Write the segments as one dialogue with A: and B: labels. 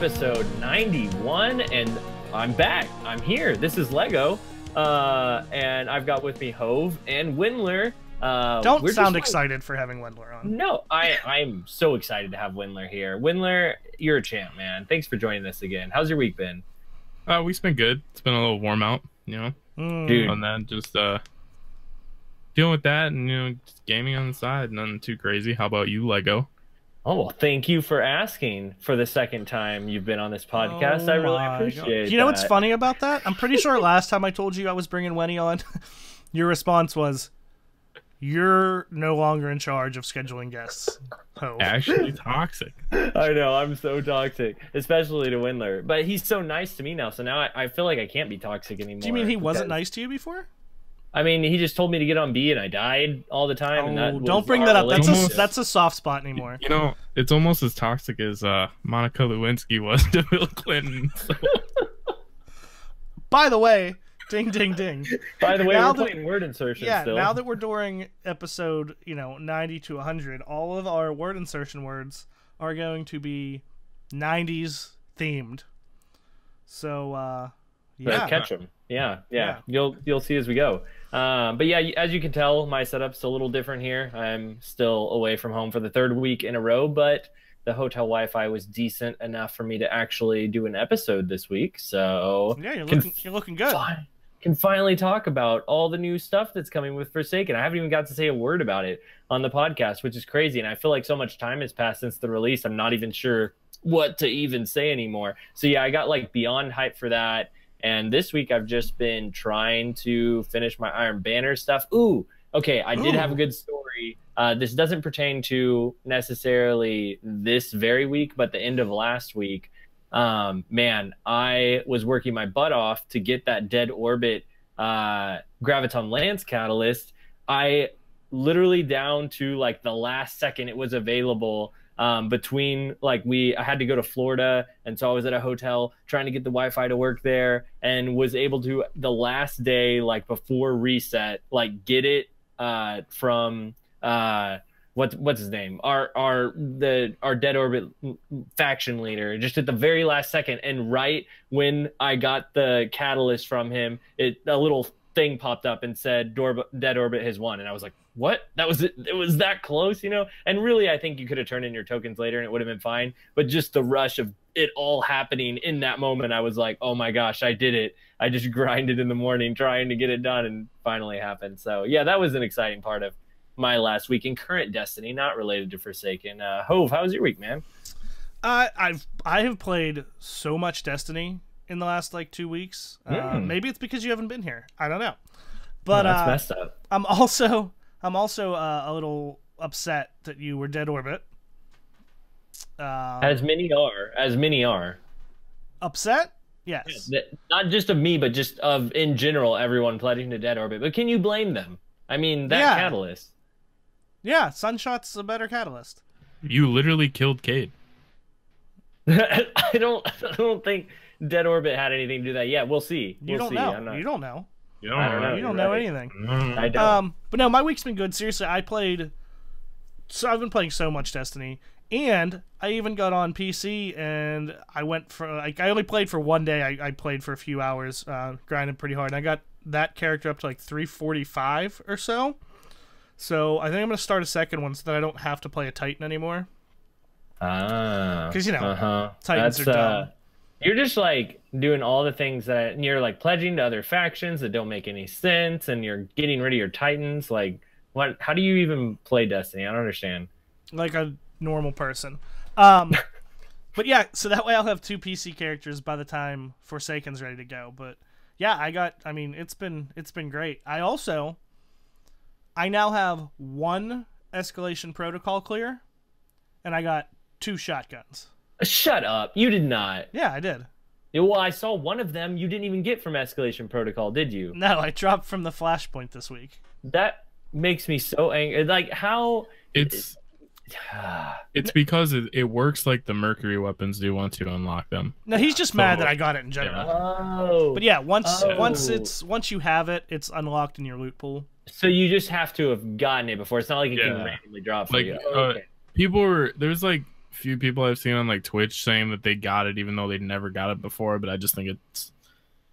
A: episode 91, and I'm back. I'm here. This is Lego, and I've got with me Hove and Wendler.
B: Don't sound excited for having Wendler on.
A: No, I'm so excited to have Wendler here. Wendler, you're a champ, man. Thanks for joining us again. How's your week been?
C: Week's been good. It's been a little warm out, you know.
A: Dude.
C: On that, just dealing with that, and just gaming on the side. Nothing too crazy. How about you, Lego?
A: Oh, well, thank you for asking for the second time you've been on this podcast. I really appreciate it.
B: You know what's funny about that? I'm pretty sure last time I told you I was bringing Wenny on, your response was, "You're no longer in charge of scheduling guests." Oh.
C: Actually toxic.
A: I know, I'm so toxic, especially to Wendler. But he's so nice to me now, so now I feel like I can't be toxic anymore.
B: Do you mean he wasn't nice to you before?
A: I mean, he just told me to get on B, and I died all the time. And that
B: don't bring that up. That's a soft spot anymore.
C: You know, it's almost as toxic as Monica Lewinsky was to Bill Clinton. So.
B: By the way, ding, ding, ding.
A: By the way, we're playing word insertion still.
B: Now that we're doing episode 90 to 100, all of our word insertion words are going to be 90s themed. So, yeah.
A: Let's catch them. Yeah. You'll see as we go. But yeah, as you can tell, my setup's a little different here. I'm still away from home for the third week in a row, but the hotel Wi-Fi was decent enough for me to actually do an episode this week. So
B: yeah, you're looking good.
A: Can finally talk about all the new stuff that's coming with Forsaken. I haven't even got to say a word about it on the podcast, which is crazy. And I feel like so much time has passed since the release. I'm not even sure what to even say anymore. So yeah, I got like beyond hype for that. And this week I've just been trying to finish my Iron Banner stuff. Ooh, okay, I did have a good story. This doesn't pertain to necessarily this very week, but the end of last week. Man, I was working my butt off to get that Dead Orbit Graviton Lance Catalyst. I literally down to like the last second it was available. Between I had to go to Florida, and so I was at a hotel trying to get the Wi-Fi to work there, and was able to the last day, like before reset, like get it from what's his name, our Dead Orbit faction leader, just at the very last second. And right when I got the catalyst from him, a little thing popped up and said Dead Orbit has won, and I was like, what? That was it. It was that close, And really, I think you could have turned in your tokens later and it would have been fine. But just the rush of it all happening in that moment, I was like, oh my gosh, I did it. I just grinded in the morning trying to get it done, and finally happened. So yeah, that was an exciting part of my last week in current Destiny, not related to Forsaken. Hove, how was your week, man?
B: I have played so much Destiny in the last 2 weeks. Maybe it's because you haven't been here. I don't know. But
A: that's messed up.
B: I'm also a little upset that you were Dead Orbit.
A: As many are.
B: Upset? Yes.
A: Yeah, not just of me, but just of, in general, everyone pledging to Dead Orbit. But can you blame them? I mean, that catalyst.
B: Yeah, Sunshot's a better catalyst.
C: You literally killed Cade.
A: I don't think Dead Orbit had anything to do that. Yeah, we'll see.
B: You don't know. You don't know.
C: You
B: don't know anything.
A: I don't.
B: But no, my week's been good. Seriously, I've been playing so much Destiny, and I even got on PC, and I went for I only played for one day. I played for a few hours, grinded pretty hard, and I got that character up to 345 or so. So I think I'm gonna start a second one so that I don't have to play a Titan anymore. Because Titans are dumb.
A: You're just doing all the things that you're pledging to other factions that don't make any sense, and you're getting rid of your Titans. What? How do you even play Destiny? I don't understand.
B: Like a normal person. But yeah, so that way I'll have 2 PC characters by the time Forsaken's ready to go. But yeah, it's been great. I now have 1 escalation protocol clear, and I got 2 shotguns.
A: Shut up. You did not.
B: Yeah, I did.
A: Yeah, well, I saw one of them you didn't even get from Escalation Protocol, did you?
B: No, I dropped from the Flashpoint this week.
A: That makes me so angry. How...
C: It's because it works like the Mercury weapons do once you unlock them.
B: No, he's just mad that I got it in general.
A: Oh.
B: But yeah, once you have it, it's unlocked in your loot pool.
A: So you just have to have gotten it before. It's not like it can randomly drop for you.
C: People were... There's few people I've seen on like Twitch saying that they got it even though they never got it before, but I just think it's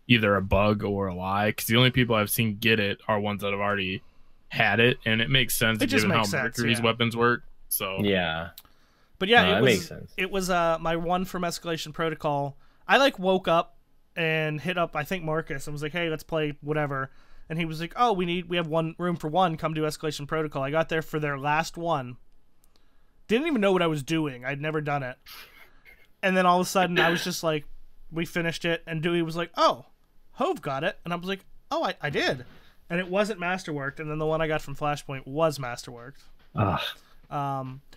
C: either a bug or a lie, because the only people I've seen get it are ones that have already had it, and it makes sense given how Mercury's weapons work. So
A: yeah,
B: but yeah,
A: no, makes sense.
B: It was my one from Escalation Protocol. I like woke up and hit up I think Marcus and was like, hey, let's play whatever, and he was like, oh, we have one room for one, come do Escalation Protocol. I got there for their last one, didn't even know what I was doing, I'd never done it, and then all of a sudden I was just like, we finished it, and Dewey was like, oh, Hove got it, and I was like, oh, I did, and it wasn't Masterworked, and then the one I got from Flashpoint was Masterworked.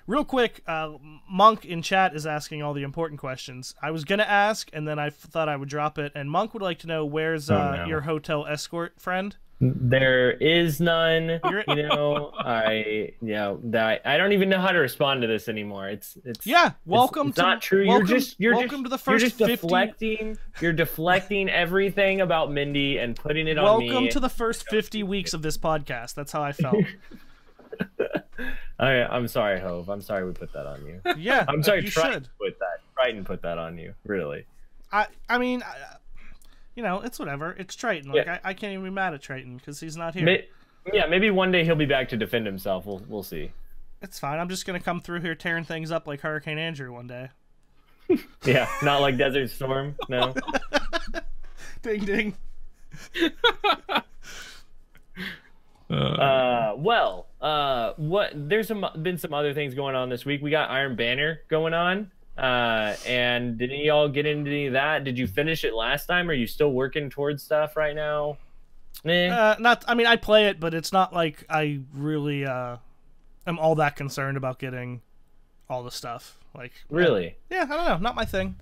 B: Real quick, Monk in chat is asking all the important questions. I was gonna ask, and then I thought I would drop it, and Monk would like to know, where's your hotel escort friend?
A: There is none. You know, I don't even know how to respond to this anymore. It's
B: welcome
A: it's
B: to
A: not true.
B: Welcome to the first
A: you're just
B: 50...
A: deflecting. You're deflecting everything about Mindy and putting it on me.
B: Welcome to the first 50 weeks of this podcast. That's how I felt.
A: I'm sorry, Hove. I'm sorry we put that on you.
B: Yeah,
A: I'm sorry.
B: You should
A: Triton put that on you. Really.
B: I mean, you know, it's whatever. It's Triton. Like I can't even be mad at Triton because he's not here.
A: Maybe one day he'll be back to defend himself. We'll see.
B: It's fine. I'm just gonna come through here tearing things up like Hurricane Andrew one day.
A: Yeah, not like Desert Storm. No.
B: Ding ding.
A: There's been some other things going on this week. We got Iron Banner going on. And did any of y'all get into any of that? Did you finish it last time? Are you still working towards stuff right now?
B: Not. I mean, I play it, but it's not like I really am all that concerned about getting all the stuff. Like,
A: really?
B: Yeah, I don't know. Not my thing.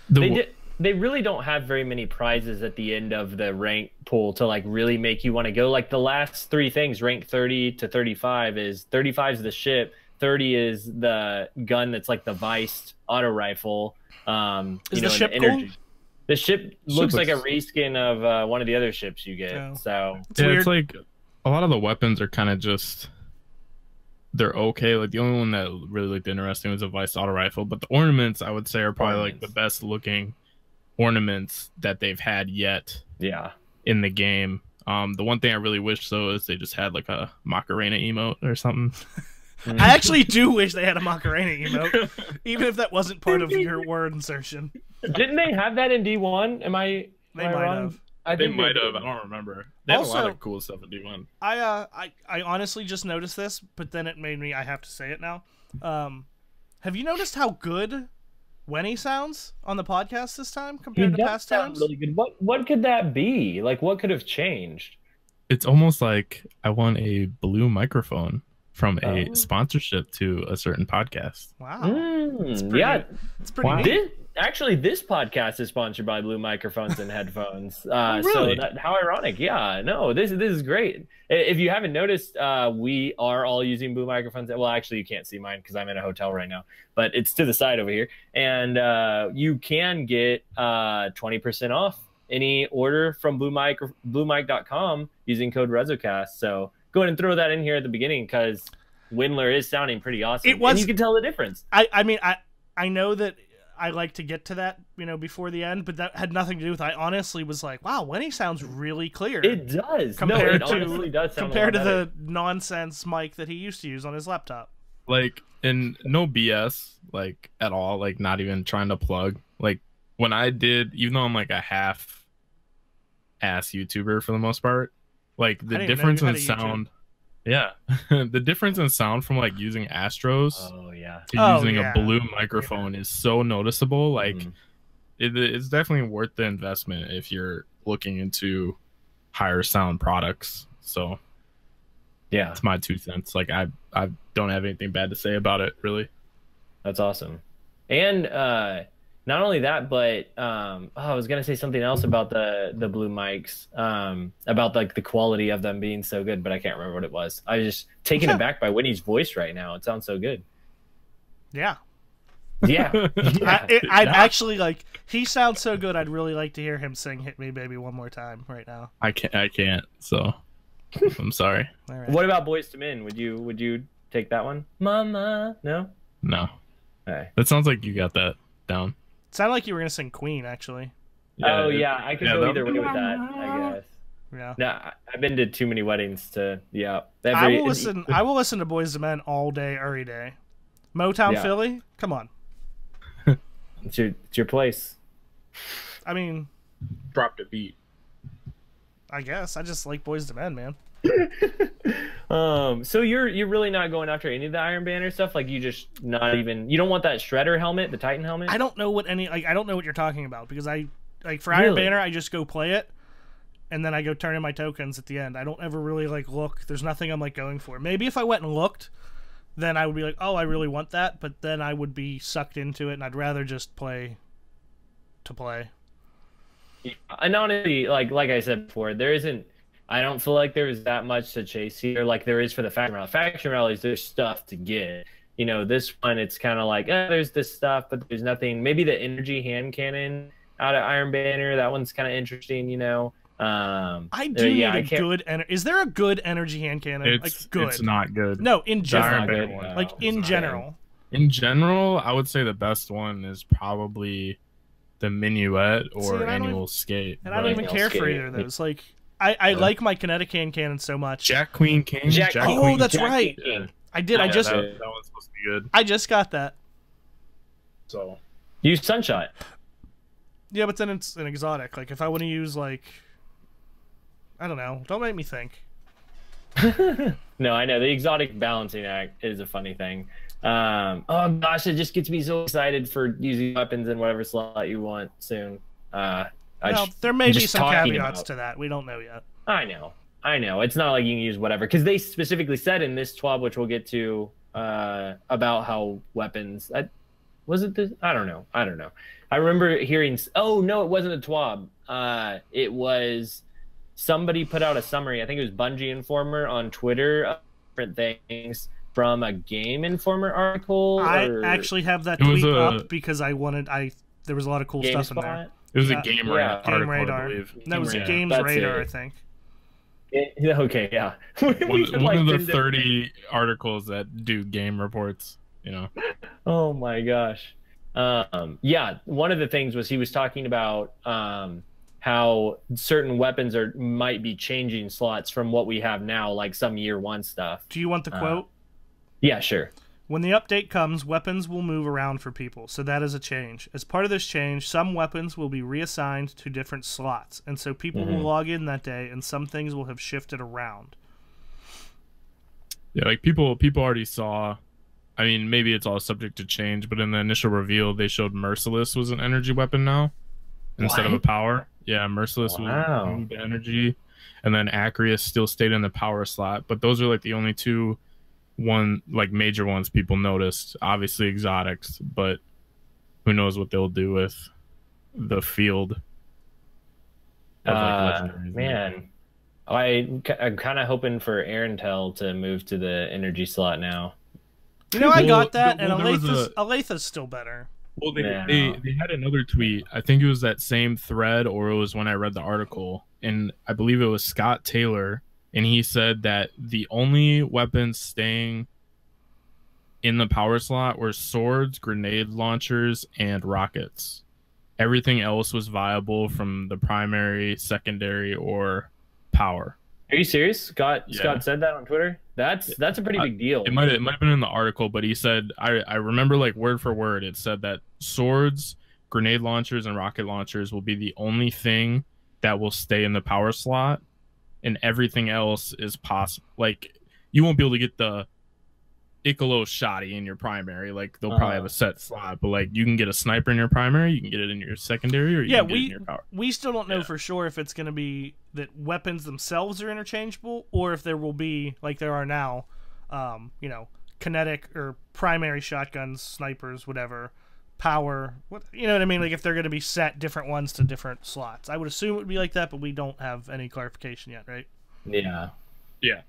A: They really don't have very many prizes at the end of the rank pool to like really make you want to go. Like the last three things, rank 30 to 35 is 35 is the ship. 30 is the gun that's like the Viced auto rifle.
B: Is the ship cool?
A: The ship looks like a reskin of one of the other ships you get. Oh. So
C: it's like a lot of the weapons are kind of just, they're okay. Like the only one that really looked interesting was a Viced auto rifle, but the ornaments I would say are probably like the best looking ornaments that they've had yet.
A: Yeah.
C: In the game. The one thing I really wish though is they just had like a Macarena emote or something.
B: I actually do wish they had a Macarena emote, even if that wasn't part of your word insertion.
A: Didn't they have that in D1? They
B: might have.
C: They might have. I don't remember. They have a lot of cool stuff in D1.
B: I honestly just noticed this, but then it made me. I have to say it now. Have you noticed how good Wenny sounds on the podcast this time compared to past times?
A: Really good. What could that be? Like, what could have changed?
C: It's almost like I want a blue microphone from a sponsorship to a certain podcast.
B: Wow. It's pretty neat.
A: This podcast is sponsored by Blue Microphones and Headphones.
C: Really?
A: So how ironic. Yeah, no, this is great. If you haven't noticed, we are all using Blue Microphones. Well, actually, you can't see mine because I'm in a hotel right now, but it's to the side over here. And you can get 20% off any order from bluemic.com using code REZOcast. So go ahead and throw that in here at the beginning because Wendler is sounding pretty awesome. And you can tell the difference.
B: I know that I like to get to that, before the end, but that had nothing to do with. I honestly was like, "Wow, Wenny sounds really clear."
A: It does. It honestly does sound
B: compared to the nonsense mic that he used to use on his laptop.
C: Like, and no BS, like at all. Like, not even trying to plug. Like when I did, even though I'm like a half-ass YouTuber for the most part, like the difference in sound. Yeah, the difference in sound from like using Astros to using a blue microphone is so noticeable. Like it's definitely worth the investment if you're looking into higher sound products. So yeah, it's my 2 cents. Like I don't have anything bad to say about it, really.
A: That's awesome. And not only that, but I was gonna say something else about the blue mics, about like the quality of them being so good, but I can't remember what it was. I was just taken aback by Winnie's voice right now. It sounds so good.
B: Yeah.
A: Yeah.
B: I'd actually like. He sounds so good. I'd really like to hear him sing "Hit Me, Baby" one more time right now.
C: I can't. So I'm sorry.
B: All right.
A: What about Boys to Men? Would you take that one, Mama? No. Okay.
C: That sounds like you got that down.
B: Sounded like you were gonna sing Queen, actually.
A: Oh yeah, I could go either way with that, I guess.
B: Yeah.
A: No, I've been to too many weddings to
B: I will listen. I will listen to Boys II Men all day, every day. Motown Philly, come on.
A: It's your place.
B: I mean,
C: Dropped a beat.
B: I guess I just like Boys II Men, man.
A: So you're really not going after any of the Iron Banner stuff? Like you don't want that Shredder helmet, the Titan helmet?
B: I don't know what I don't know what you're talking about, because for Iron Banner I just go play it and then I go turn in my tokens at the end. I don't ever really look. There's nothing I'm going for. Maybe if I went and looked, then I would be like, oh, I really want that, but then I would be sucked into it and I'd rather just play to play.
A: Yeah. And honestly, like I said before, I don't feel like there is that much to chase here like there is for the faction rally. Faction rallies, there's stuff to get. This one, it's kind of like, there's this stuff, but there's nothing. Maybe the energy hand cannon out of Iron Banner, that one's kind of interesting,
B: I do need a good Is there a good energy hand cannon? Good.
C: It's not good.
B: No, in general. In general.
C: In general, I would say the best one is probably the Minuet or Annual Skate.
B: And I don't even care for either of those. I like my kinetic hand cannon so much.
C: Jack Queen King.
B: Oh, that's right. I did.
C: That one's supposed to be good.
B: I just got that.
C: So
A: use Sunshot.
B: Yeah, but then it's an exotic. If I want to use I don't know. Don't make me think.
A: No, I know the exotic balancing act is a funny thing. Oh gosh, it just gets me so excited for using weapons in whatever slot you want soon.
B: There may be some caveats to that. We don't know yet.
A: I know. It's not like you can use whatever, because they specifically said in this TWAB, which we'll get to, about how weapons. Was it this? I don't know. I remember hearing. Oh no, it wasn't a TWAB. It was somebody put out a summary. I think it was Bungie Informer on Twitter of different things from a Game Informer article.
B: I actually have that tweet up because I wanted. There was a lot of cool stuff in there.
C: It was a Game
B: Radar.
C: I believe.
B: That was Games Radar, I think.
A: Okay, yeah.
C: one of the 30 articles that do game reports,
A: Oh my gosh. Yeah, one of the things was he was talking about how certain weapons might be changing slots from what we have now, like some year one stuff.
B: Do you want the quote?
A: Yeah, sure.
B: When the update comes, weapons will move around for people, so that is a change. As part of this change, some weapons will be reassigned to different slots, and so people will log in that day, and some things will have shifted around.
C: Yeah, people already saw. I mean, maybe it's all subject to change, but in the initial reveal, they showed Merciless was an energy weapon now instead of a power. Yeah, Merciless was the energy, and then Acreus still stayed in the power slot. But those are the only two major ones people noticed. Obviously exotics, but who knows what they'll do with the field of legendaries.
A: Man, I'm kind of hoping for Arentel to move to the energy slot now.
B: I got that, and Aletha's still better.
C: Well, they had another tweet. I think it was that same thread, or it was when I read the article, and I believe it was Scott Taylor. And he said that the only weapons staying in the power slot were swords, grenade launchers, and rockets. Everything else was viable from the primary, secondary, or power.
A: Are you serious? Scott said that on Twitter? That's a pretty big deal.
C: It might have been in the article, but he said, I remember word for word, it said that swords, grenade launchers, and rocket launchers will be the only thing that will stay in the power slot. And everything else is possible. You won't be able to get the Icolo Shotty in your primary. They'll probably have a set slot, but you can get a sniper in your primary, you can get it in your secondary, or you can get it in your power.
B: We still don't know for sure if it's going to be that weapons themselves are interchangeable, or if there will be, like there are now, kinetic or primary shotguns, snipers, whatever, power, you know what I mean? If they're going to be set different ones to different slots. I would assume it would be like that, but we don't have any clarification yet, right?
A: Yeah.
C: Yeah.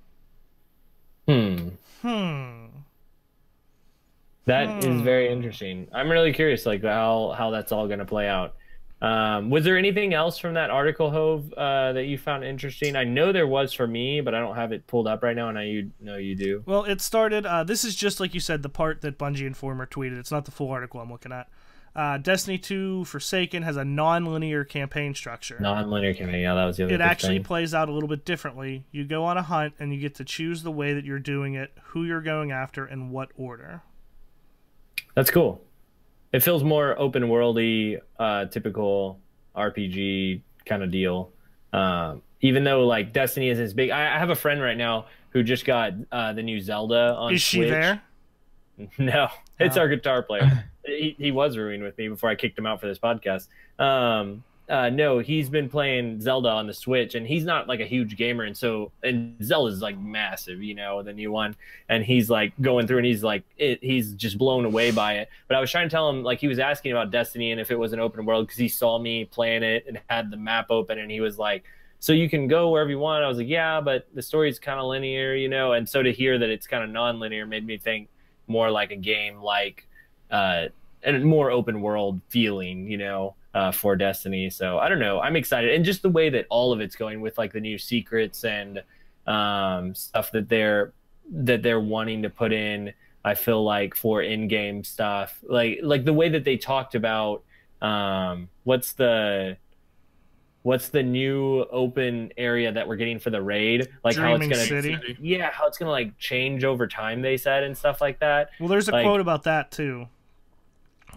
A: That is very interesting. I'm really curious, how that's all going to play out. Was there anything else from that article, Hove, that you found interesting? I know there was for me, but I don't have it pulled up right now, and I know you do.
B: Well, it started. This is just like you said, the part that Bungie Informer tweeted. It's not the full article I'm looking at. Destiny 2 Forsaken has a non-linear campaign structure.
A: Non-linear campaign, yeah, that was the other
B: It actually
A: thing.
B: plays out a little bit differently. You go on a hunt, and you get to choose the way that you're doing it, who you're going after, and what order.
A: That's cool. It feels more open worldy, typical RPG kind of deal. Even though like Destiny is as big, I have a friend right now who just got the new Zelda on
B: Is
A: Switch.
B: she there?
A: No, it's
B: Oh.
A: our guitar player. He was rooming with me before I kicked him out for this podcast. No, he's been playing Zelda on the Switch, and he's not like a huge gamer, and Zelda's like massive, you know, the new one, and he's like going through, and he's just blown away by it. But I was trying to tell him, like, he was asking about Destiny and if it was an open world because he saw me playing it and had the map open, and he was like, so you can go wherever you want. I was like, yeah, but the story's kind of linear, you know. And so to hear that it's kind of non-linear made me think more like a game, like and more open world feeling, you know, for Destiny. So I don't know, I'm excited, and just the way that all of it's going with like the new secrets and stuff that they're wanting to put in. I feel like for in-game stuff, like the way that they talked about what's the new open area that we're getting for the raid, like
B: Dreaming
A: how it's gonna
B: City.
A: yeah, how it's gonna like change over time, they said, and stuff like that.
B: Well, there's a
A: Like,
B: quote about that too.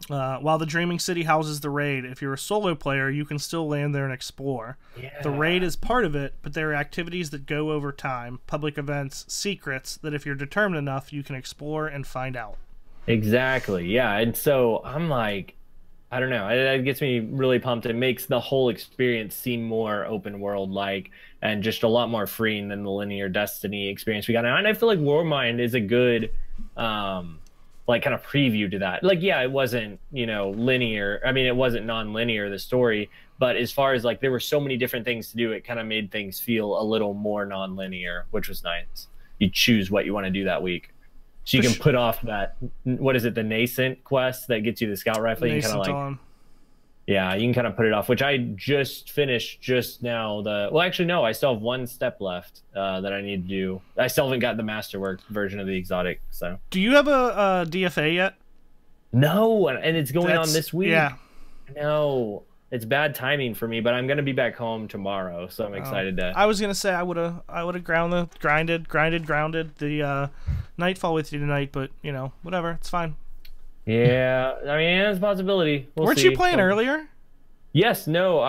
B: While the Dreaming City houses the raid, if you're a solo player, you can still land there and explore.
A: yeah.
B: The raid is part of it, but there are activities that go over time, public events, secrets, that if you're determined enough, you can explore and find out.
A: Exactly, yeah. And so I'm like, I don't know, it gets me really pumped. It makes the whole experience seem more open world like, and just a lot more freeing than the linear Destiny experience we got now. And I feel like Warmind is a good like kind of preview to that. Like, yeah, it wasn't, you know, linear. I mean, it wasn't non-linear, the story, but as far as like there were so many different things to do, it kind of made things feel a little more non-linear, which was nice. You choose what you want to do that week. So you can put off that, what is it, the nascent quest that gets you the scout rifle. You can kind of like, yeah, you can kind of put it off, which I just finished just now. Well, actually, no, I still have one step left that I need to do. I still haven't got the masterwork version of the exotic. So,
B: Do you have a DFA yet?
A: no, and it's going on this week.
B: Yeah.
A: No, it's bad timing for me, but I'm gonna be back home tomorrow, so I'm excited to.
B: I was gonna say I would have grounded the Nightfall with you tonight, but you know, whatever, it's fine.
A: Yeah, I mean, it's a possibility.
B: Weren't
A: see.
B: you playing earlier?
A: Yes, no,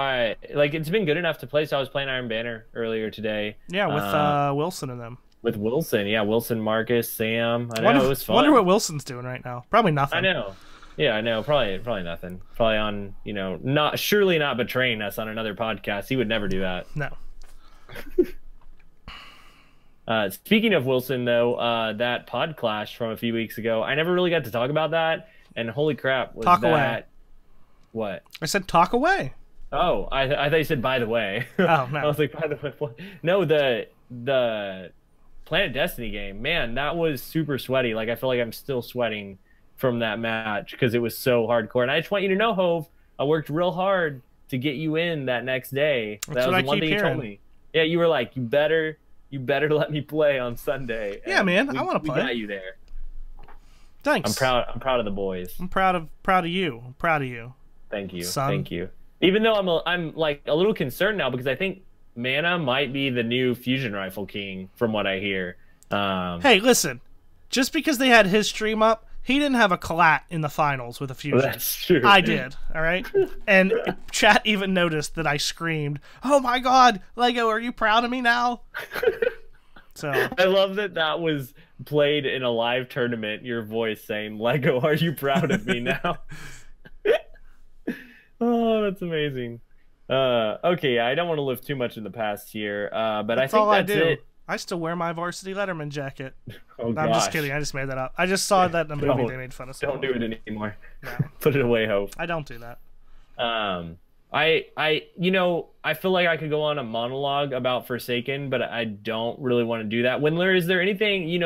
A: it's been good enough to play. So I was playing Iron Banner earlier today.
B: Yeah, with Wilson and them.
A: With Wilson, yeah, Wilson, Marcus, Sam. I know, it was fun.
B: Wonder what Wilson's doing right now. Probably nothing.
A: I know. Yeah, I know. Probably nothing. Probably on, you know, surely not betraying us on another podcast. He would never do that.
B: No.
A: Speaking of Wilson, though, that pod clash from a few weeks ago, I never really got to talk about that. And holy crap, was
B: Talk
A: that
B: away.
A: What?
B: I said talk away.
A: Oh, I thought you said by the way.
B: Oh, no.
A: I was like, by the way, what? No, the Planet Destiny game, man, that was super sweaty. Like, I feel like I'm still sweating from that match because it was so hardcore. And I just want you to know, Hove, I worked real hard to get you in that next day.
B: That's
A: that was
B: what I
A: the one
B: keep
A: thing you told
B: hearing.
A: me. Yeah, you were like, you better let me play on Sunday.
B: Yeah,
A: And
B: man, I wanna
A: we
B: play.
A: got you there.
B: Thanks.
A: I'm proud of the boys.
B: I'm proud of you. I'm proud of you.
A: Thank you.
B: Son.
A: Thank you. Even though I'm like a little concerned now because I think Mana might be the new fusion rifle king from what I hear.
B: Hey, listen. Just because they had his stream up, he didn't have a collat in the finals with a fusion.
A: That's true.
B: I did, all right? And chat even noticed that I screamed, "Oh my god, Lego, are you proud of me now?" So
A: I love that was played in a live tournament, your voice saying, "Lego, are you proud of me now?" Oh, that's amazing. Okay, yeah, I don't want to live too much in the past here, but
B: that's
A: I think
B: all I
A: that's
B: do.
A: it.
B: I still wear my varsity Letterman jacket.
A: Oh,
B: No, I'm just
A: gosh.
B: kidding. I just made that up. I just saw that in a movie.
A: Don't-
B: They made fun of
A: Don't
B: someone.
A: do it anymore.
B: No,
A: Put it away, Hope.
B: I don't do that.
A: I feel like I could go on a monologue about Forsaken, but I don't really want to do that. Wendler, is there anything, you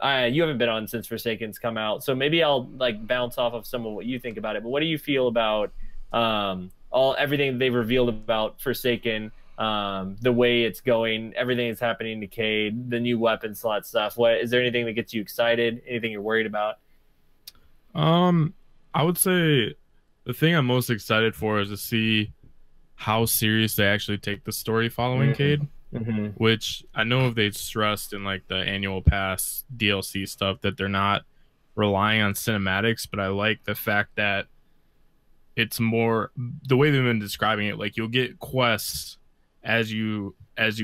A: haven't been on since Forsaken's come out, so maybe I'll like bounce off of some of what you think about it. But what do you feel about everything they've revealed about Forsaken, the way it's going, everything that's happening to Cade, the new weapon slot stuff. What is there anything that gets you excited? Anything you're worried about?
C: I would say the thing I'm most excited for is to see how serious they actually take the story following Cade. Which I know they stressed in like the annual pass DLC stuff that they're not relying on cinematics, but I like the fact that it's more the way they've been describing it. Like you'll get quests as you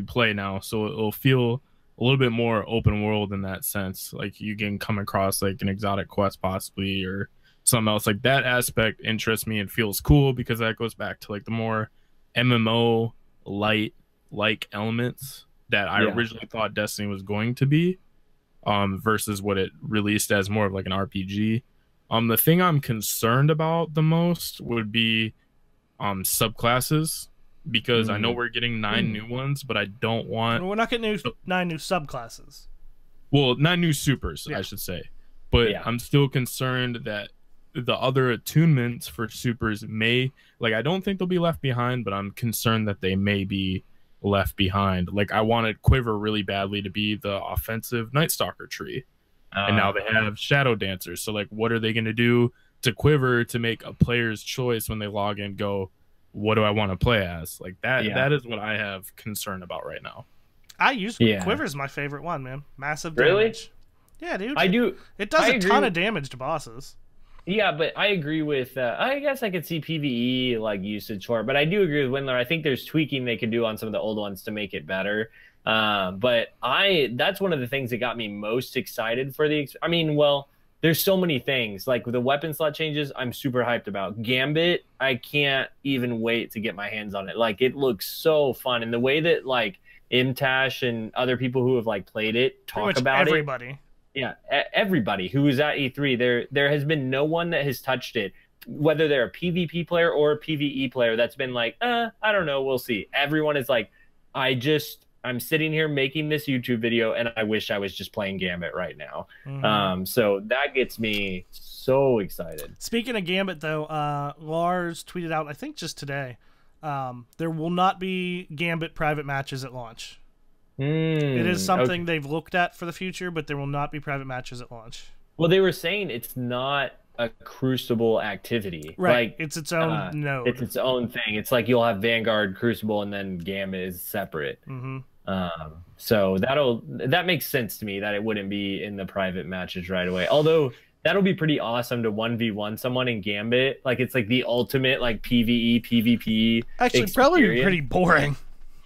C: play now, so it'll feel a little bit more open world in that sense. Like you can come across like an exotic quest possibly or something else. Like that aspect interests me and feels cool because that goes back to like the more MMO light like elements that I originally thought Destiny was going to be, versus what it released as more of like an RPG. The thing I'm concerned about the most would be subclasses, because I know we're getting 9 new ones, but I don't want...
B: We're not getting 9 new subclasses.
C: Well, 9 new supers, I should say. But I'm still concerned that the other attunements for supers may... Like, I don't think they'll be left behind, but I'm concerned that they may be left behind. Like I wanted Quiver really badly to be the offensive Night Stalker tree, and now they have Shadow Dancers. So like, what are they going to do to Quiver to make a player's choice when they log in? Go, what do I want to play as? Like that. That is what I have concern about right now.
B: I use Quiver's my favorite one, man. Massive damage.
A: Really?
B: Yeah, dude.
A: I do.
B: It does a ton of damage to bosses.
A: Yeah, but I agree with, I guess I could see PvE like usage for it, but I do agree with Wendler. I think there's tweaking they could do on some of the old ones to make it better. But that's one of the things that got me most excited for there's so many things like with the weapon slot changes. I'm super hyped about Gambit. I can't even wait to get my hands on it. Like it looks so fun. And the way that like Imtash and other people who have like played it talk about
B: everybody.
A: Yeah, everybody who was at E3, there has been no one that has touched it, whether they're a PvP player or a PvE player that's been like, I don't know, we'll see. Everyone is like, I'm sitting here making this YouTube video and I wish I was just playing Gambit right now. So that gets me so excited.
B: Speaking of Gambit, though, Lars tweeted out, I think just today, there will not be Gambit private matches at launch. It is something they've looked at for the future, but there will not be private matches at launch.
A: Well, they were saying it's not a Crucible activity.
B: Right.
A: Like,
B: it's its own node.
A: It's its own thing. It's like you'll have Vanguard, Crucible, and then Gambit is separate. So that makes sense to me that it wouldn't be in the private matches right away. Although that'll be pretty awesome to 1v1 someone in Gambit. Like it's like the ultimate like PvE, PvP.
B: Actually, probably be pretty boring.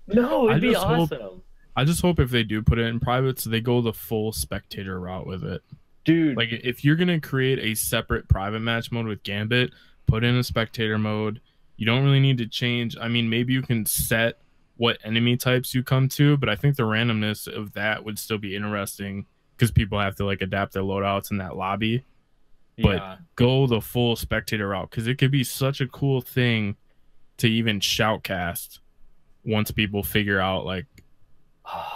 A: No, it'd be awesome.
C: I just hope if they do put it in private, so they go the full spectator route with it.
A: Dude.
C: Like, if you're going to create a separate private match mode with Gambit, put in a spectator mode. You don't really need to change. I mean, maybe you can set what enemy types you come to, but I think the randomness of that would still be interesting because people have to, like, adapt their loadouts in that lobby. But go the full spectator route because it could be such a cool thing to even shoutcast once people figure out, like,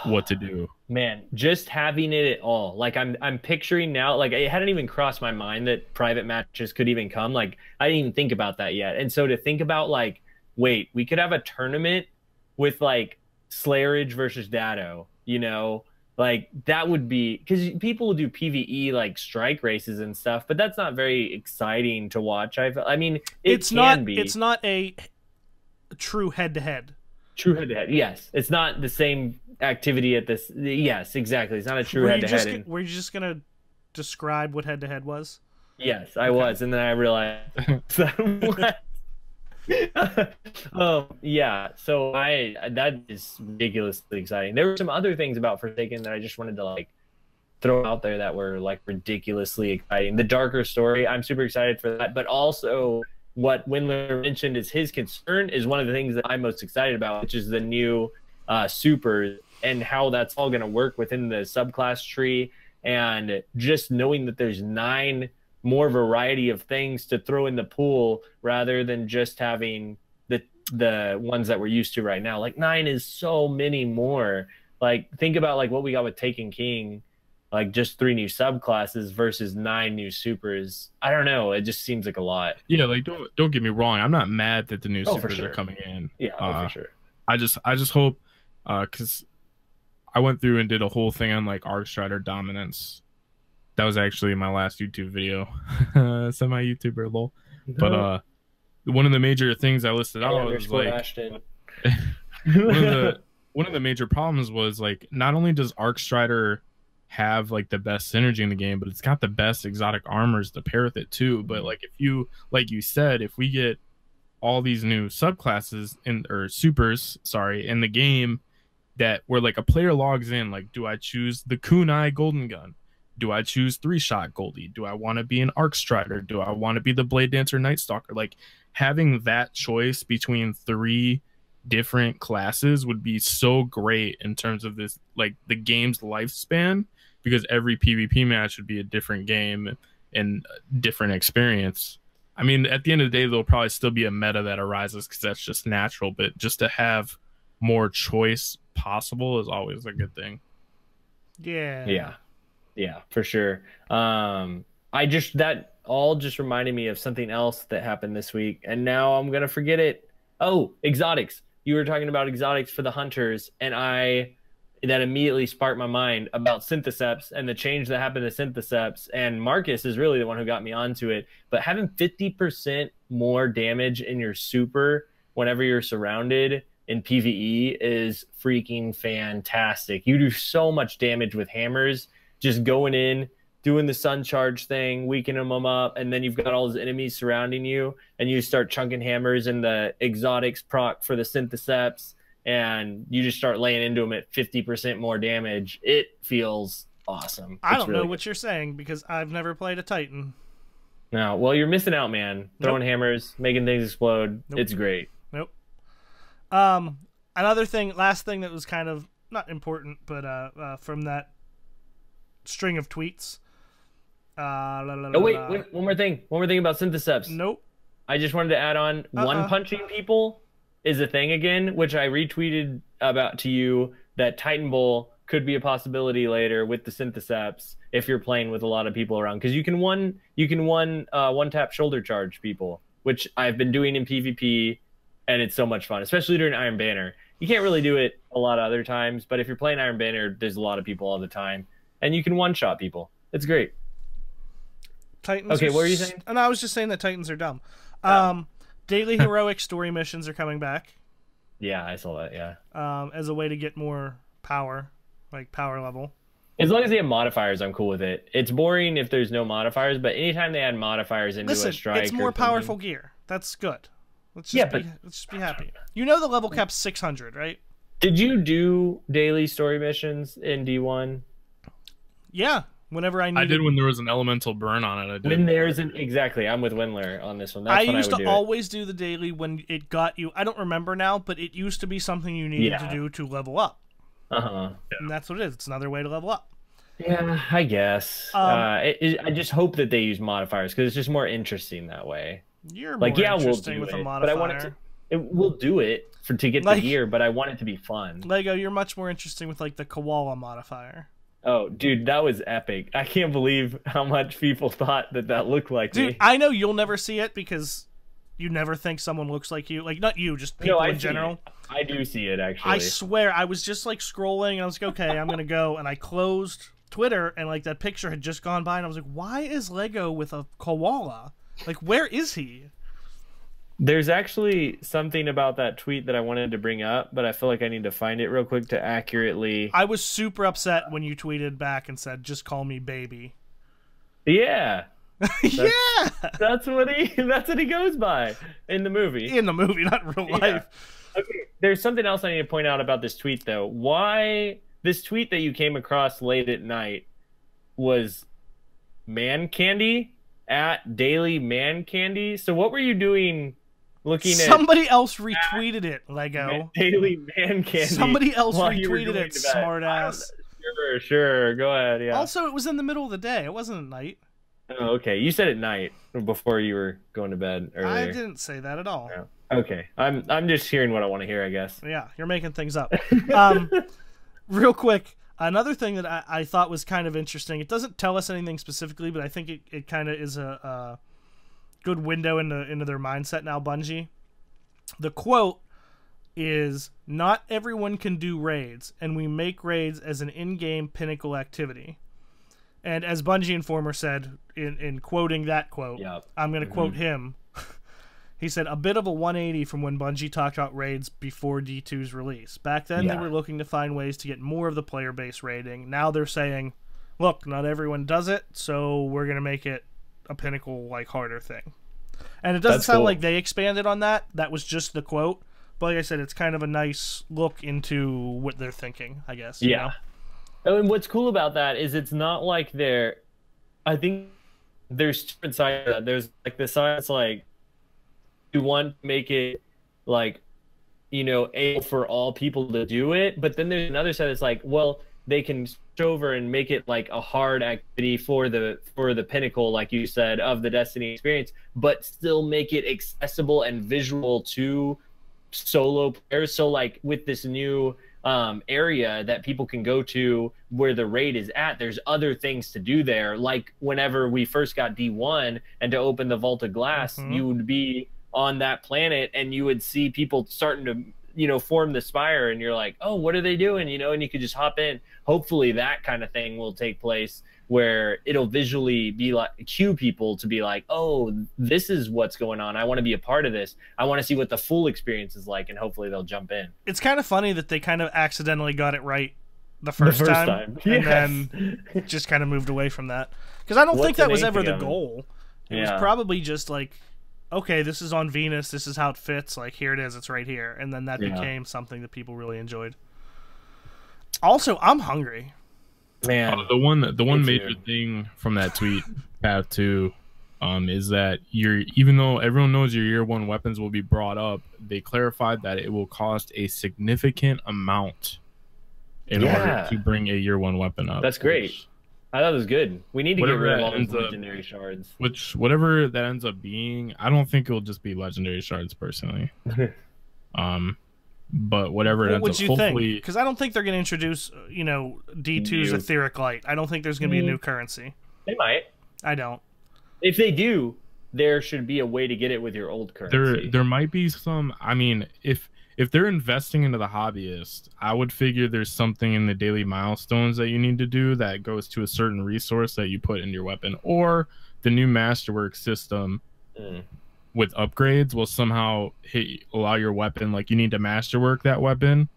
C: what to do.
A: Man, just having it at all. Like I'm picturing now, like it hadn't even crossed my mind that private matches could even come. Like I didn't even think about that yet. And so to think about like, wait, we could have a tournament with like Slayerage versus Dado, you know, like that would be, because people will do PvE like strike races and stuff, but that's not very exciting to watch. I mean, it's not
B: a true head-to-head.
A: True head-to-head, yes. It's not the same activity at this. Yes, exactly. It's not a true head-to-head.
B: Were you just going to describe what head-to-head was?
A: Yes, I was. And then I realized. Oh, yeah. So that is ridiculously exciting. There were some other things about Forsaken that I just wanted to like throw out there that were like ridiculously exciting. The darker story, I'm super excited for that. But also what Wendler mentioned is his concern is one of the things that I'm most excited about, which is the new super and how that's all going to work within the subclass tree, and just knowing that there's 9 more variety of things to throw in the pool rather than just having the ones that we're used to right now. Like 9 is so many more. Like think about like what we got with Taken King like just 3 new subclasses versus 9 new supers. I don't know. It just seems like a lot.
C: Yeah, like don't get me wrong. I'm not mad that the new
A: Oh, for
C: supers
A: sure.
C: are coming in.
A: Yeah, for sure.
C: I just hope, because I went through and did a whole thing on like Arcstrider dominance. That was actually my last YouTube video. Semi-YouTuber, lol.
A: No.
C: But one of the major things I listed out was like one of the major problems was like not only does Arcstrider have like the best synergy in the game, but it's got the best exotic armors to pair with it too. But like if you, like you said, if we get all these new subclasses or supers, sorry, in the game, that where like a player logs in, like, do I choose the kunai golden gun? Do I choose 3-shot Goldie? Do I want to be an Arcstrider? Do I want to be the Blade Dancer Night Stalker? Like having that choice between 3 different classes would be so great in terms of this, like the game's lifespan, because every PvP match would be a different game and a different experience. I mean, at the end of the day, there'll probably still be a meta that arises because that's just natural, but just to have more choice possible is always a good thing.
B: Yeah,
A: for sure. That all just reminded me of something else that happened this week, and now I'm gonna forget it. Oh, exotics. You were talking about exotics for the hunters, and that immediately sparked my mind about Syntheseps and the change that happened to Syntheseps. And Marcus is really the one who got me onto it. But having 50% more damage in your super whenever you're surrounded in PvE is freaking fantastic. You do so much damage with hammers, just going in, doing the sun charge thing, weakening them up, and then you've got all those enemies surrounding you, and you start chunking hammers in the exotics proc for the Syntheseps, and you just start laying into them at 50% more damage. It feels awesome.
B: I don't know what you're saying because I've never played a Titan.
A: No, well, you're missing out, man. Throwing hammers, making things explode. Nope. It's great.
B: Nope. Another thing, last thing that was kind of not important, but from that string of tweets.
A: Wait, one more thing about Syntheseps.
B: Nope.
A: I just wanted to add on one punching people is a thing again, which I retweeted about to you, that Titan Bowl could be a possibility later with the Syntheseps if you're playing with a lot of people around, because you can one tap shoulder charge people, which I've been doing in PvP, and it's so much fun, especially during Iron Banner. You can't really do it a lot of other times, but if you're playing Iron Banner, there's a lot of people all the time, and you can one-shot people. It's great.
B: Titans.
A: Okay, what were you saying?
B: And I was just saying that Titans are dumb. Daily heroic story missions are coming back.
A: Yeah, I saw that. Yeah.
B: As a way to get more power, like power level.
A: As long as they have modifiers, I'm cool with it. It's boring if there's no modifiers, but anytime they add modifiers into a strike,
B: it's more powerful gear. That's good. Let's just be happy. You know the level cap's 600, right?
A: Did you do daily story missions in D1?
B: Yeah. Whenever I needed...
C: I did when there was an elemental burn on it. I did.
A: When there's an... Exactly. I'm with Wendler on this one. That's
B: I
A: when
B: used
A: I would
B: to always do the daily when it got you... I don't remember now, but it used to be something you needed to do to level up.
A: Uh-huh.
B: And that's what it is. It's another way to level up.
A: Yeah, I guess. I just hope that they use modifiers, because it's just more interesting that way.
B: You're more interesting with a modifier.
A: But I want it to... We'll do it to get the gear, but I want it to be fun.
B: Lego, you're much more interesting with like the koala modifier.
A: Oh, dude, that was epic. I can't believe how much people thought that looked like me.
B: Dude, I know you'll never see it because you never think someone looks like you. Like, not you, just people in general.
A: I do see it, actually.
B: I swear, I was just like scrolling and I was like, okay, I'm going to go. And I closed Twitter and like that picture had just gone by and I was like, why is Lego with a koala? Like, where is he?
A: There's actually something about that tweet that I wanted to bring up, but I feel like I need to find it real quick to accurately...
B: I was super upset when you tweeted back and said, just call me baby.
A: Yeah.
B: Yeah.
A: That's what he goes by in the movie.
B: In the movie, not real life.
A: Okay, there's something else I need to point out about this tweet, though. Why this tweet that you came across late at night was man candy at Daily Man Candy. So what were you doing...
B: Somebody else retweeted it, Lego.
A: Daily Man Candy.
B: Somebody else retweeted it, smartass.
A: Sure. Go ahead, yeah.
B: Also, it was in the middle of the day. It wasn't at night.
A: Oh, okay. You said at night before you were going to bed earlier.
B: I didn't say that at all.
A: No. Okay. I'm just hearing what I want to hear, I guess.
B: Yeah, you're making things up. Real quick, Another thing that I thought was kind of interesting, it doesn't tell us anything specifically, but I think it kind of is a good window into their mindset now, Bungie. The quote is, "Not everyone can do raids, and we make raids as an in-game pinnacle activity." And as Bungie Informer said, in quoting that quote,
A: Yep.
B: I'm going to quote him. He said, "A bit of a 180 from when Bungie talked about raids before D2's release. Back then, they were looking to find ways to get more of the player base raiding. Now they're saying, look, not everyone does it, so we're going to make it a pinnacle, like, harder thing." And it doesn't sound like they expanded on that. That was just the quote. But like I said, it's kind of a nice look into what they're thinking, I guess. You know?
A: And what's cool about that is it's not like I think there's different sides of that. There's like the side that's like, you want to make it like, you know, able for all people to do it. But then there's another side that's like, well, they can switch over and make it like a hard activity for the pinnacle, like you said, of the Destiny experience, but still make it accessible and visual to solo players. So like with this new area that people can go to where the raid is at, there's other things to do there. Like whenever we first got D1 and to open the Vault of Glass, you would be on that planet and you would see people starting to, you know, form the spire, and you're like, oh, what are they doing? You know, and you could just hop in. Hopefully that kind of thing will take place where it'll visually be like cue people to be like, oh, this is what's going on. I want to be a part of this. I want to see what the full experience is like, and hopefully they'll jump in.
B: It's kind of funny that they kind of accidentally got it right the first time. And then just kind of moved away from that. Because I don't think that was ever the goal. It was probably just like, okay, this is on Venus, this is how it fits, like, here it is, it's right here. And then that became something that people really enjoyed. Also, I'm hungry.
A: Man.
C: The one major thing from that tweet, Path 2, is that even though everyone knows your year 1 weapons will be brought up, they clarified that it will cost a significant amount in order to bring a year 1 weapon up.
A: That's great. I thought it was good. We need to get rid of all those legendary shards.
C: Whatever that ends up being, I don't think it'll just be legendary shards personally. But whatever it ends up, hopefully,
B: because I don't think they're going to introduce, you know, D2's Etheric Light. I don't think there's going to be a new currency.
A: They might.
B: I don't.
A: If they do, there should be a way to get it with your old currency.
C: There might be some. I mean, if they're investing into the hobbyist, I would figure there's something in the daily milestones that you need to do that goes to a certain resource that you put in your weapon, or the new Masterwork system with upgrades will somehow allow your weapon, like you need to Masterwork that weapon,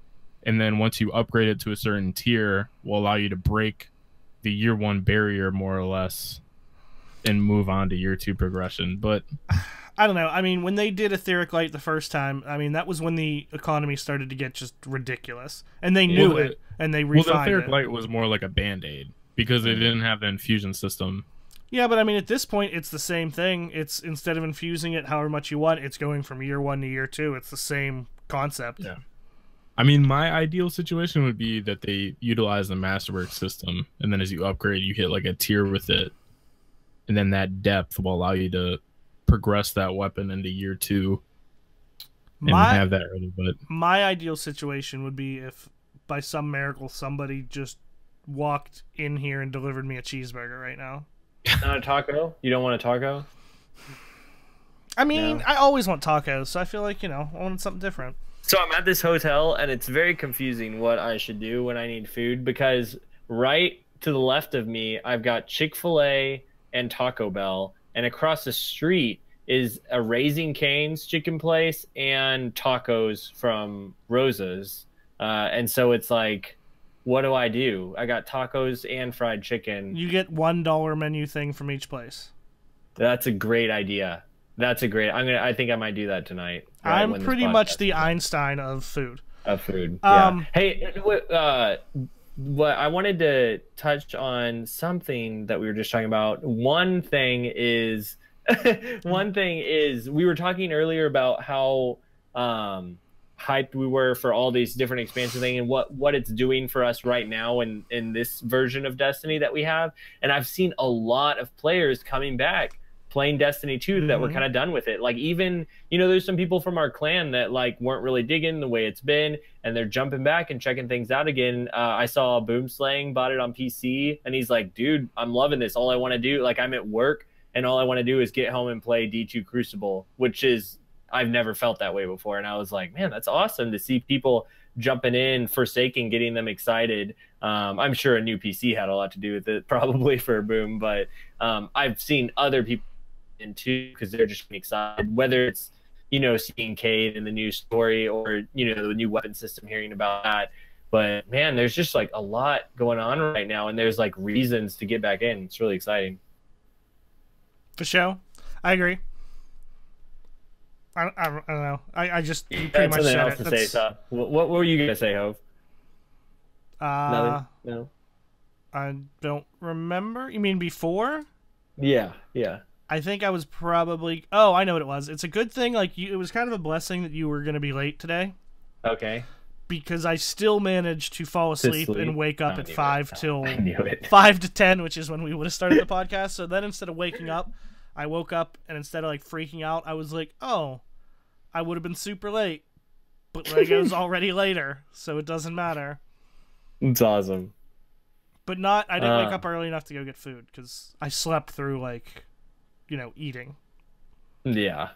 C: and then once you upgrade it to a certain tier, will allow you to break the year 1 barrier more or less and move on to year 2 progression. But
B: I don't know. I mean, when they did Etheric Light the first time, I mean, that was when the economy started to get just ridiculous. And they knew it, and they refined it.
C: Well, the Etheric Light was more like a Band-Aid, because they didn't have the infusion system.
B: Yeah, but I mean, at this point, it's the same thing. It's, instead of infusing it however much you want, it's going from year 1 to year 2. It's the same concept.
C: Yeah. I mean, my ideal situation would be that they utilize the Masterwork system, and then as you upgrade, you hit like a tier with it. And then that depth will allow you to progress that weapon into year 2 and have that ready. But
B: my ideal situation would be if by some miracle somebody just walked in here and delivered me a cheeseburger right now.
A: Not a taco? You don't want a taco?
B: I mean, I always want tacos, so I feel like, you know, I wanted something different.
A: So I'm at this hotel, and it's very confusing what I should do when I need food, because right to the left of me, I've got Chick-fil-A and Taco Bell, and across the street is a Raising Cane's chicken place and tacos from Rosa's. And so it's like, what do? I got tacos and fried chicken.
B: You get $1 menu thing from each place.
A: That's a great idea. I think I might do that tonight.
B: Right, I'm pretty much the Einstein of food.
A: Yeah. Hey, what I wanted to touch on something that we were just talking about. One thing is we were talking earlier about how hyped we were for all these different expansion things and what it's doing for us right now in this version of Destiny that we have. And I've seen a lot of players coming back playing Destiny 2 that were kind of done with it. Like, even, you know, there's some people from our clan that like weren't really digging the way it's been, and they're jumping back and checking things out again. I saw Boomslang bought it on PC, and he's like, dude, I'm loving this. All I want to do, like, I'm at work and all I want to do is get home and play D2 Crucible, which is, I've never felt that way before. And I was like, man, that's awesome to see people jumping in, Forsaken, getting them excited. I'm sure a new PC had a lot to do with it, probably, for Boom, but I've seen other people in too, because they're just excited, whether it's, you know, seeing Cade and the new story, or, you know, the new weapon system, hearing about that. But man, there's just like a lot going on right now, and there's like reasons to get back in. It's really exciting.
B: For sure. I agree. I don't know. I just pretty
A: That's
B: much
A: something
B: said
A: else
B: it.
A: to say. So, what were you gonna say, Hove? Nothing? No.
B: I don't remember. You mean before?
A: Yeah.
B: I think I was probably. Oh, I know what it was. It's a good thing. Like, it was kind of a blessing that you were gonna be late today.
A: Okay.
B: Because I still managed to fall asleep and wake up at 5 till 5 to 10, which is when we would have started the podcast. So then, instead of waking up, I woke up, and instead of like freaking out, I was like, oh, I would have been super late. But like, it was already later, so it doesn't matter.
A: It's awesome.
B: But not, I didn't wake up early enough to go get food, because I slept through, like, you know, eating.
A: Yeah.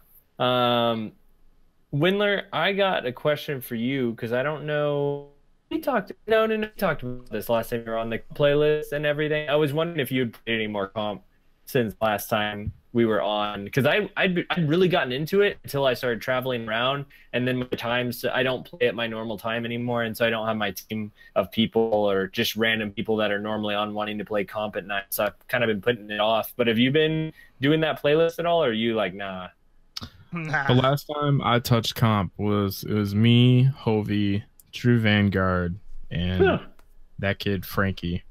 A: Wendler, I got a question for you, because I don't know. We talked about this last time you were on the playlist and everything. I was wondering if you'd played any more comp since last time we were on, because I'd really gotten into it until I started traveling around, and then my times, I don't play at my normal time anymore, and so I don't have my team of people or just random people that are normally on wanting to play comp at night, so I've kind of been putting it off. But have you been doing that playlist at all, or are you like, nah?
C: The last time I touched comp it was me, Hovey, True Vanguard, and that kid Frankie.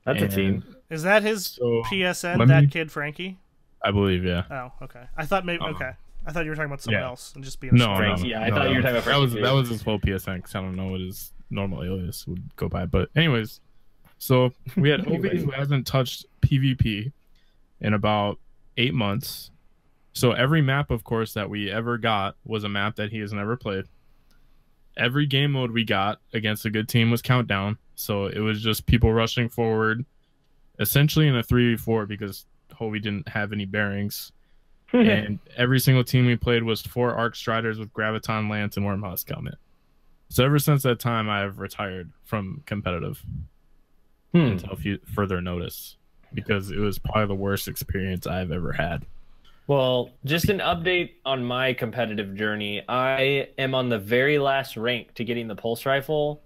A: That's a team.
B: Is that his PSN, kid Frankie?
C: I believe, yeah.
B: Oh, okay. I thought maybe okay. I thought you were talking about someone else and just being
C: no.
A: Yeah, I thought you were talking about Frankie.
C: That was his full PSN, because I don't know what his normal alias would go by. But anyways, so we had Hovey, who hasn't touched PvP in about 8 months. So every map, of course, that we ever got was a map that he has never played. Every game mode we got against a good team was countdown. So it was just people rushing forward, essentially in a 3v4, because Hovey didn't have any bearings. And every single team we played was 4 Arc Striders with Graviton Lance and Wormhusk helmet. So ever since that time, I have retired from competitive until further notice, because it was probably the worst experience I've ever had.
A: Well, just an update on my competitive journey. I am on the very last rank to getting the pulse rifle,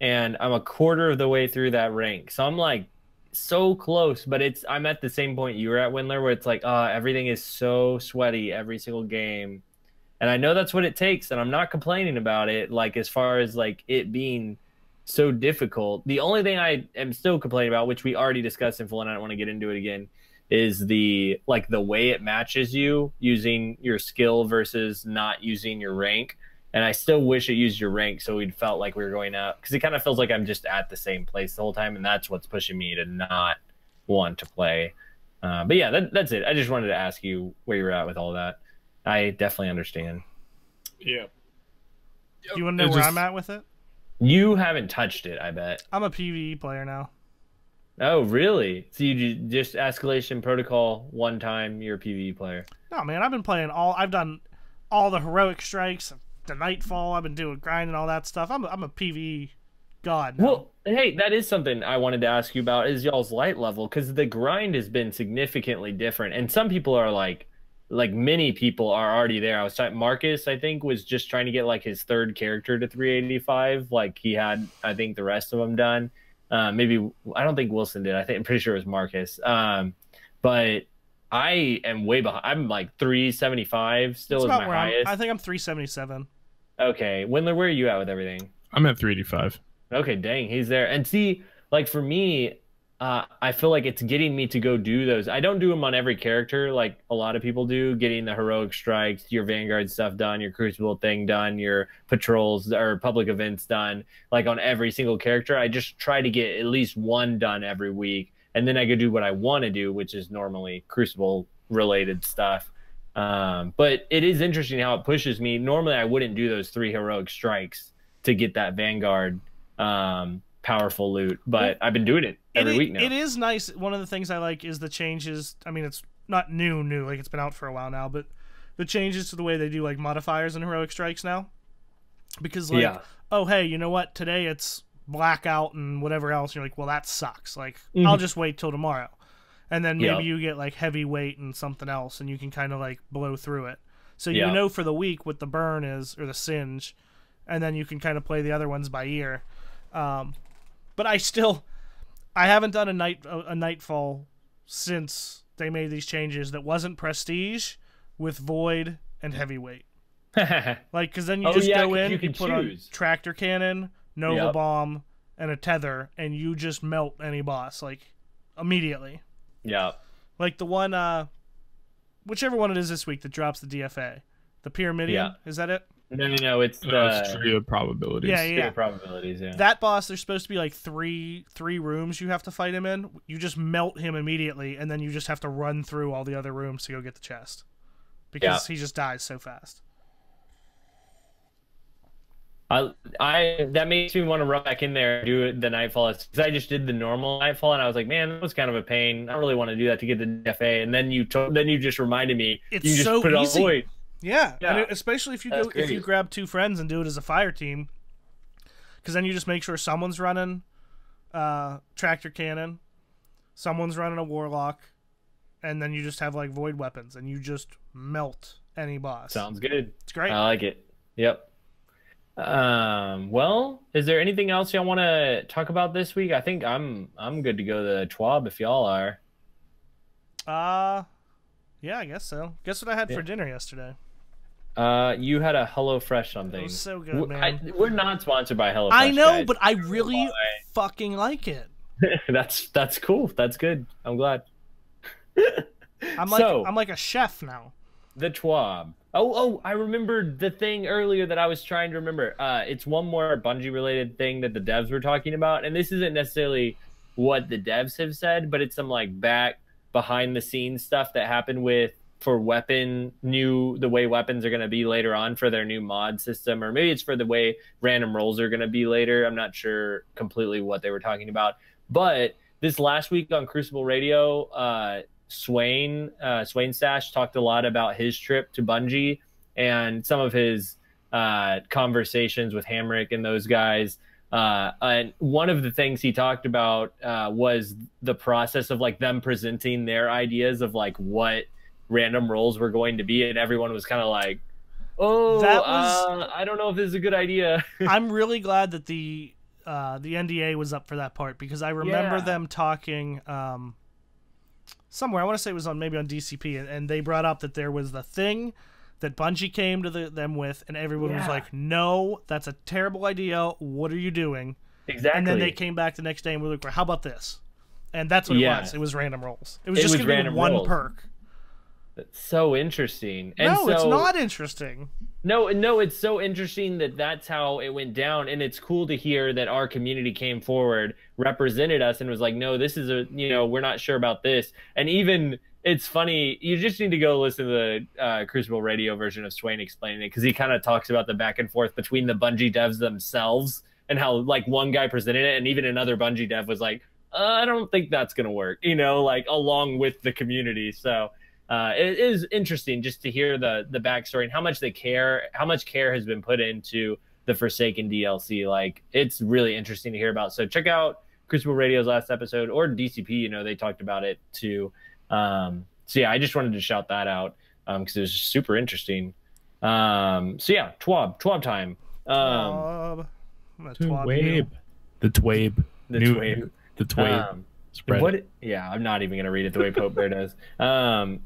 A: and I'm a quarter of the way through that rank. So I'm like so close, but I'm at the same point you were at, Wendler, where it's like, everything is so sweaty every single game. And I know that's what it takes, and I'm not complaining about it, like, as far as like it being so difficult. The only thing I am still complaining about, which we already discussed in full, and I don't want to get into it again, is the way it matches you using your skill versus not using your rank. And I still wish it used your rank, so we'd felt like we were going up, because it kind of feels like I'm just at the same place the whole time, and that's what's pushing me to not want to play. But yeah, that's it. I just wanted to ask you where you're at with all that. I definitely understand.
C: Yeah.
B: Do you want to know where I'm at with it?
A: You haven't touched it, I bet.
B: I'm a PvE player now.
A: Oh, really? So you just escalation protocol one time, you're a PvE player?
B: No, man, I've been playing I've done all the heroic strikes, the Nightfall. I've been doing grind and all that stuff. I'm a PvE god now.
A: Well, hey, that is something I wanted to ask you about, is y'all's light level, because the grind has been significantly different, and some people are like many people are already there. I was talking, Marcus, I think, was just trying to get like his 3rd character to 385, like he had, I think, the rest of them done. Maybe, I don't think Wilson did. I'm pretty sure it was Marcus. But I am way behind. I'm like 375 still is my highest.
B: I think I'm 377.
A: Okay. Wendler, where are you at with everything?
C: I'm at 385.
A: Okay, dang, he's there. And see, like for me, I feel like it's getting me to go do those. I don't do them on every character like a lot of people do, getting the heroic strikes, your Vanguard stuff done, your Crucible thing done, your patrols or public events done, like on every single character. I just try to get at least one done every week, and then I go do what I want to do, which is normally Crucible related stuff. But it is interesting how it pushes me. Normally, I wouldn't do those 3 heroic strikes to get that Vanguard powerful loot, but I've been doing it every week now.
B: It is nice. One of the things I like is the changes. I mean, it's not new, like it's been out for a while now, but the changes to the way they do like modifiers and heroic strikes now. Because like, oh hey, you know what? Today it's blackout and whatever else. You're like, well, that sucks. Like, I'll just wait till tomorrow. And then maybe you get like heavyweight and something else, and you can kind of like blow through it. So you know for the week what the burn is or the singe, and then you can kind of play the other ones by ear. But I haven't done a nightfall since they made these changes that wasn't prestige with void and heavyweight. Like, because then you just go in, you put on tractor cannon, nova bomb, and a tether, and you just melt any boss like immediately.
A: Yeah.
B: Like the one, whichever one it is this week that drops the DFA, the Pyramidion. Is that it?
A: No, it's the
C: Tree of Probabilities.
B: Yeah.
A: Probabilities,
B: That boss, there's supposed to be like three rooms you have to fight him in. You just melt him immediately, and then you just have to run through all the other rooms to go get the chest. Because he just dies so fast.
A: That makes me want to run back in there and do the Nightfall. Because I just did the normal Nightfall, and I was like, man, that was kind of a pain. I don't really want to do that to get the DFA. And then you just reminded me,
B: it's
A: you just
B: so
A: put it
B: easy.
A: on void.
B: Yeah. And especially if you grab 2 friends and do it as a fire team, because then you just make sure someone's running tractor cannon, someone's running a warlock, and then you just have like void weapons, and you just melt any boss.
A: Sounds good.
B: It's great.
A: I like it. Yep. Well, is there anything else y'all want to talk about this week? I think I'm good to go to the TWAB if y'all are.
B: Yeah, I guess so. Guess what I had for dinner yesterday?
A: You had a HelloFresh something.
B: It was so good, man.
A: We're not sponsored by HelloFresh.
B: I know,
A: guys.
B: but I really fucking like it.
A: That's cool. That's good. I'm glad.
B: I'm like a chef now.
A: The TWAB. Oh, I remembered the thing earlier that I was trying to remember. It's one more Bungie related thing that the devs were talking about, and this isn't necessarily what the devs have said, but it's some like behind the scenes stuff that happened for the way weapons are going to be later on for their new mod system, or maybe it's for the way random rolls are going to be later. I'm not sure completely what they were talking about, but this last week on Crucible Radio, Swain Stash talked a lot about his trip to Bungie and some of his conversations with Hamrick and those guys. And one of the things he talked about was the process of like them presenting their ideas of like what random roles were going to be, and everyone was kind of like, I don't know if this is a good idea. I'm
B: really glad that the NDA was up for that part, because I remember them talking somewhere. I want to say it was maybe on DCP, and they brought up that there was the thing that Bungie came to them with, and everyone was like, no, that's a terrible idea. What are you doing?
A: Exactly.
B: And then they came back the next day and were like, how about this? And that's what it was. It was random rolls. It was just going to be one perk.
A: That's so interesting.
B: It's not interesting.
A: No, it's so interesting that that's how it went down, and it's cool to hear that our community came forward, represented us, and was like, no, this is we're not sure about this. And even, it's funny, you just need to go listen to the Crucible Radio version of Swain explaining it, because he kind of talks about the back and forth between the Bungie devs themselves, and how like one guy presented it, and even another Bungie dev was like, I don't think that's going to work, like along with the community. So it is interesting just to hear the backstory and how much they care, how much care has been put into the Forsaken DLC. Like, it's really interesting to hear about. So check out Crucible Radio's last episode, or DCP, they talked about it too. So yeah, I just wanted to shout that out because it was just super interesting. So yeah, TWAB time.
C: The TWAB.
A: Yeah, I'm not even gonna read it the way Pope Bear does.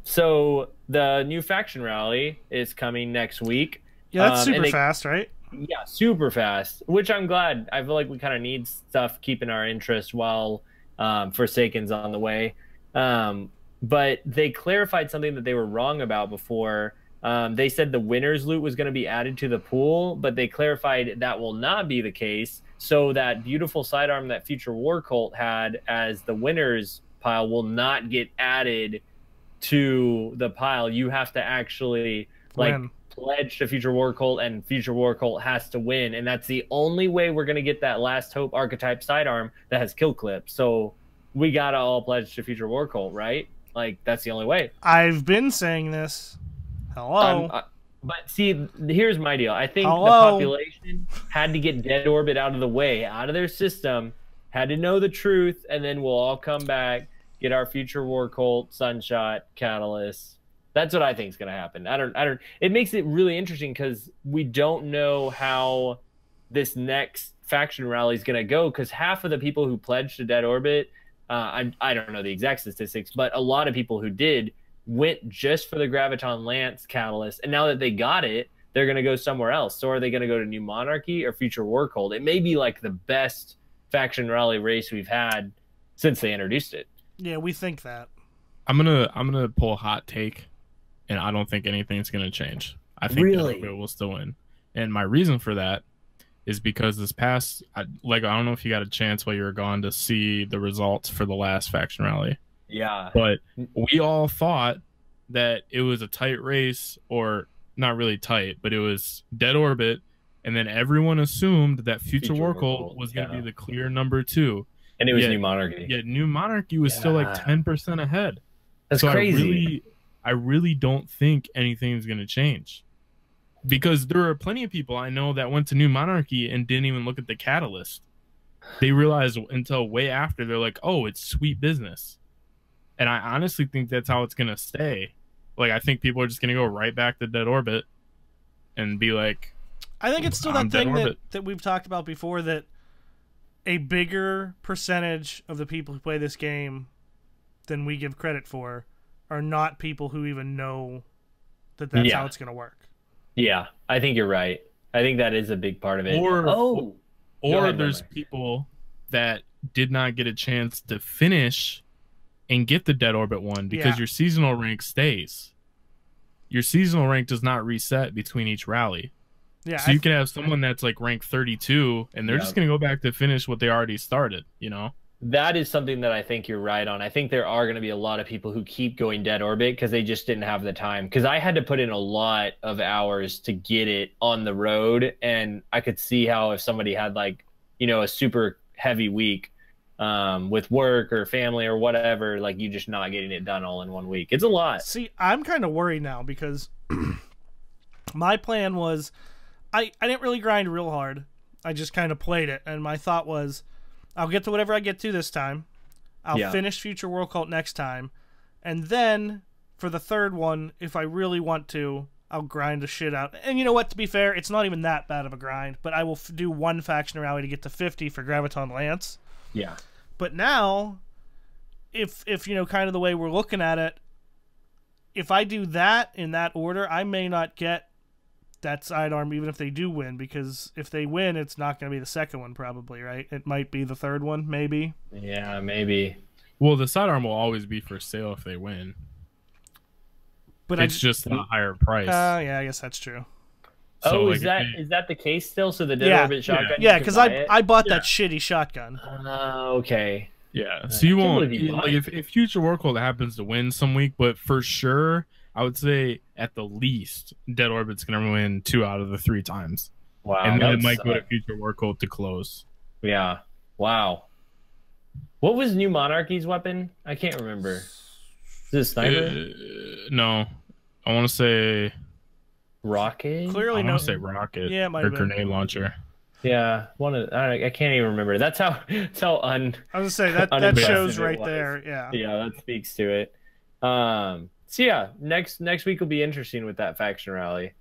A: So the new faction rally is coming next week.
B: Yeah, that's super fast, right?
A: Yeah, super fast. Which I'm glad. I feel like we kind of need stuff keeping our interest while Forsaken's on the way. But they clarified something that they were wrong about before. They said the winner's loot was going to be added to the pool, but they clarified that will not be the case. So that beautiful sidearm that Future War Cult had as the winner's pile will not get added to the pile, you have to actually like
B: Win.
A: pledge to Future War Cult, and Future War Cult has to win, and that's the only way we're gonna get that Last Hope archetype sidearm that has kill clip. So we gotta all pledge to Future War Cult, right? Like that's the only way.
B: I've been saying this. Hello.
A: But see, here's my deal. I think
B: Hello?
A: the population had to get Dead Orbit out of the way, out of their system, had to know the truth, and then we'll all come back, get our Future War Cult, Sunshot, Catalyst. That's what I think is going to happen. I don't. It makes it really interesting because we don't know how this next faction rally is going to go, because half of the people who pledged to Dead Orbit, I don't know the exact statistics, but a lot of people who did went just for the Graviton Lance Catalyst, and now that they got it, they're going to go somewhere else. So are they going to go to New Monarchy or Future War Cult? It may be like the best faction rally race we've had since they introduced it.
B: Yeah, we think that.
C: I'm gonna pull a hot take, and I don't think anything's gonna change. I think
A: Really?
C: Dead will still win, and my reason for that is because this past, I don't know if you got a chance while you were gone to see the results for the last faction rally.
A: Yeah.
C: But we all thought that it was a tight race, or not really tight, but it was Dead Orbit, and then everyone assumed that Future War Cult was going to be the clear number 2.
A: And it was New Monarchy.
C: Yeah, New Monarchy was still like 10% ahead.
A: That's
C: so
A: crazy.
C: I really don't think anything's going to change. Because there are plenty of people I know that went to New Monarchy and didn't even look at the catalyst. They realized until way after, they're like, oh, it's sweet business. And I honestly think that's how it's going to stay. Like, I think people are just going to go right back to Dead Orbit and be like,
B: I think it's still that thing that we've talked about before, that a bigger percentage of the people who play this game than we give credit for are not people who even know that that's how it's going to work.
A: Yeah, I think you're right. I think that is a big part of it.
C: Or there's people that did not get a chance to finish and get the Dead Orbit one, because your seasonal rank stays. Your seasonal rank does not reset between each rally. Yeah, so you can have someone that's like rank 32, and they're just going to go back to finish what they already started, you know?
A: That is something that I think you're right on. I think there are going to be a lot of people who keep going Dead Orbit because they just didn't have the time. Because I had to put in a lot of hours to get it on the road, and I could see how if somebody had like, you know, a super heavy week with work or family or whatever, like you just not getting it done all in 1 week. It's a lot.
B: See, I'm kind of worried now because my plan was I didn't really grind real hard. I just kind of played it, and my thought was, I'll get to whatever I get to this time. I'll finish Future World Cult next time, and then for the third one, if I really want to, I'll grind the shit out. And you know what? To be fair, it's not even that bad of a grind, but I will do one faction rally to get to 50 for Graviton Lance.
A: Yeah.
B: But now, if you know, kind of the way we're looking at it, if I do that in that order, I may not get that sidearm even if they do win, because if they win, it's not going to be the second one probably, right? It might be the third one, maybe.
A: Yeah, maybe.
C: Well, the sidearm will always be for sale if they win. But it's just a higher price.
B: Yeah, I guess that's true.
A: So, is that the case still? So the Dead Orbit shotgun?
B: Yeah, because I bought that shitty shotgun.
A: Okay.
C: Yeah, so you won't, like, if Future War Cult happens to win some week, but for sure, I would say at the least, Dead Orbit's going to win 2 out of the 3 times.
A: Wow.
C: And then it might go to Future War Cult to close.
A: Yeah. Wow. What was New Monarchy's weapon? I can't remember. Is it a sniper?
C: No. I want to say
A: rocket.
B: Clearly,
C: I want to say rocket.
B: Yeah, it might
C: or
B: have been.
C: Grenade launcher.
A: Yeah, I can't even remember. That's how
B: I was gonna say that shows right there. Yeah.
A: Yeah, that speaks to it. So yeah, next week will be interesting with that faction rally.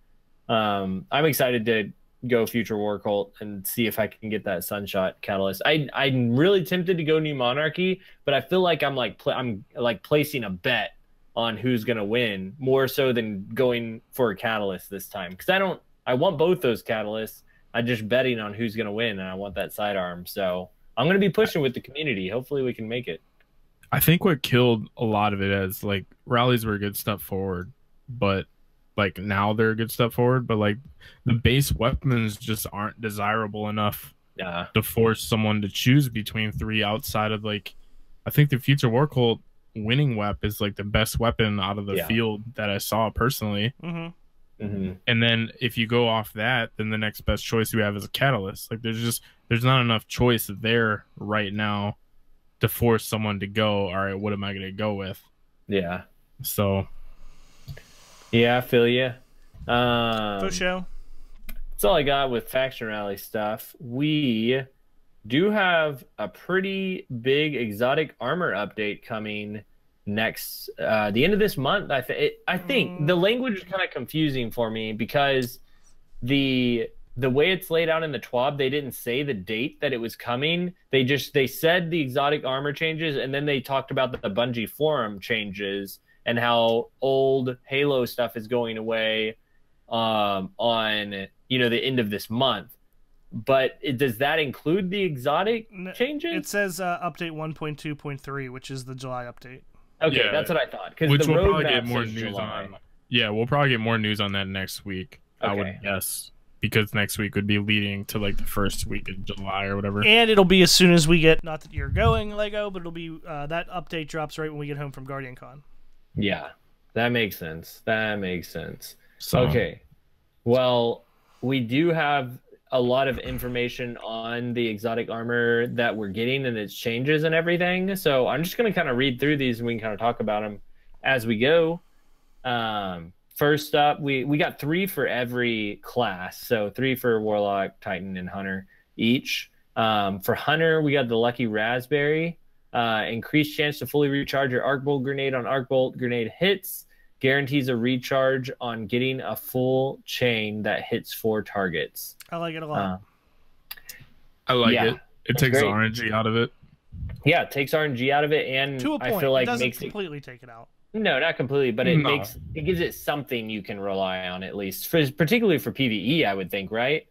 A: I'm excited to go Future War Cult and see if I can get that Sunshot Catalyst. I'm really tempted to go New Monarchy, but I feel like I'm placing a bet on who's gonna win more so than going for a Catalyst this time, because I want both those Catalysts. I'm just betting on who's gonna win, and I want that sidearm. So I'm gonna be pushing with the community. Hopefully we can make it.
C: I think what killed a lot of it is, like, rallies were a good step forward, but like now they're a good step forward, but like the base weapons just aren't desirable enough to force someone to choose between 3 outside of, like, I think the Future War Cult winning weapon is like the best weapon out of the field that I saw personally. And then if you go off that, then the next best choice we have is a catalyst. Like there's not enough choice there right now to force someone to go, all right, what am I going to go with?
A: Yeah.
C: So.
A: Yeah, I feel you.
B: For sure.
A: That's all I got with Faction Rally stuff. We do have a pretty big exotic armor update coming next the end of this month. I think the language is kind of confusing for me because the way it's laid out in the TWAB, they didn't say the date that it was coming. They said the exotic armor changes, and then they talked about the Bungie forum changes and how old Halo stuff is going away on the end of this month. But does that include the exotic changes?
B: It says update 1.2.3, which is the July update.
A: Okay, yeah, that's what I thought.
C: Which we'll probably get more news on. Yeah, we'll probably get more news on that next week. Okay. I would guess, because next week would be leading to like the first week of July or whatever.
B: And it'll be as soon as we get, not that you're going, Lego, but it'll be that update drops right when we get home from Guardian Con.
A: Yeah, that makes sense. So, okay, well, we do have a lot of information on the exotic armor that we're getting and its changes and everything. So I'm just going to kind of read through these and we can kind of talk about them as we go. First up, we got 3 for every class. So 3 for Warlock, Titan, and Hunter each. For Hunter, we got the Lucky Raspberry. Increased chance to fully recharge your Arc Bolt grenade on Arc Bolt grenade hits. Guarantees a recharge on getting a full chain that hits 4 targets.
B: I like it a lot.
C: I like it. It takes RNG out of it.
A: Yeah, it takes RNG out of it, and
B: to a point.
A: I feel like
B: it doesn't
A: makes
B: completely take it out.
A: No, not completely, but it gives it something you can rely on at least, particularly for PvE, I would think, right?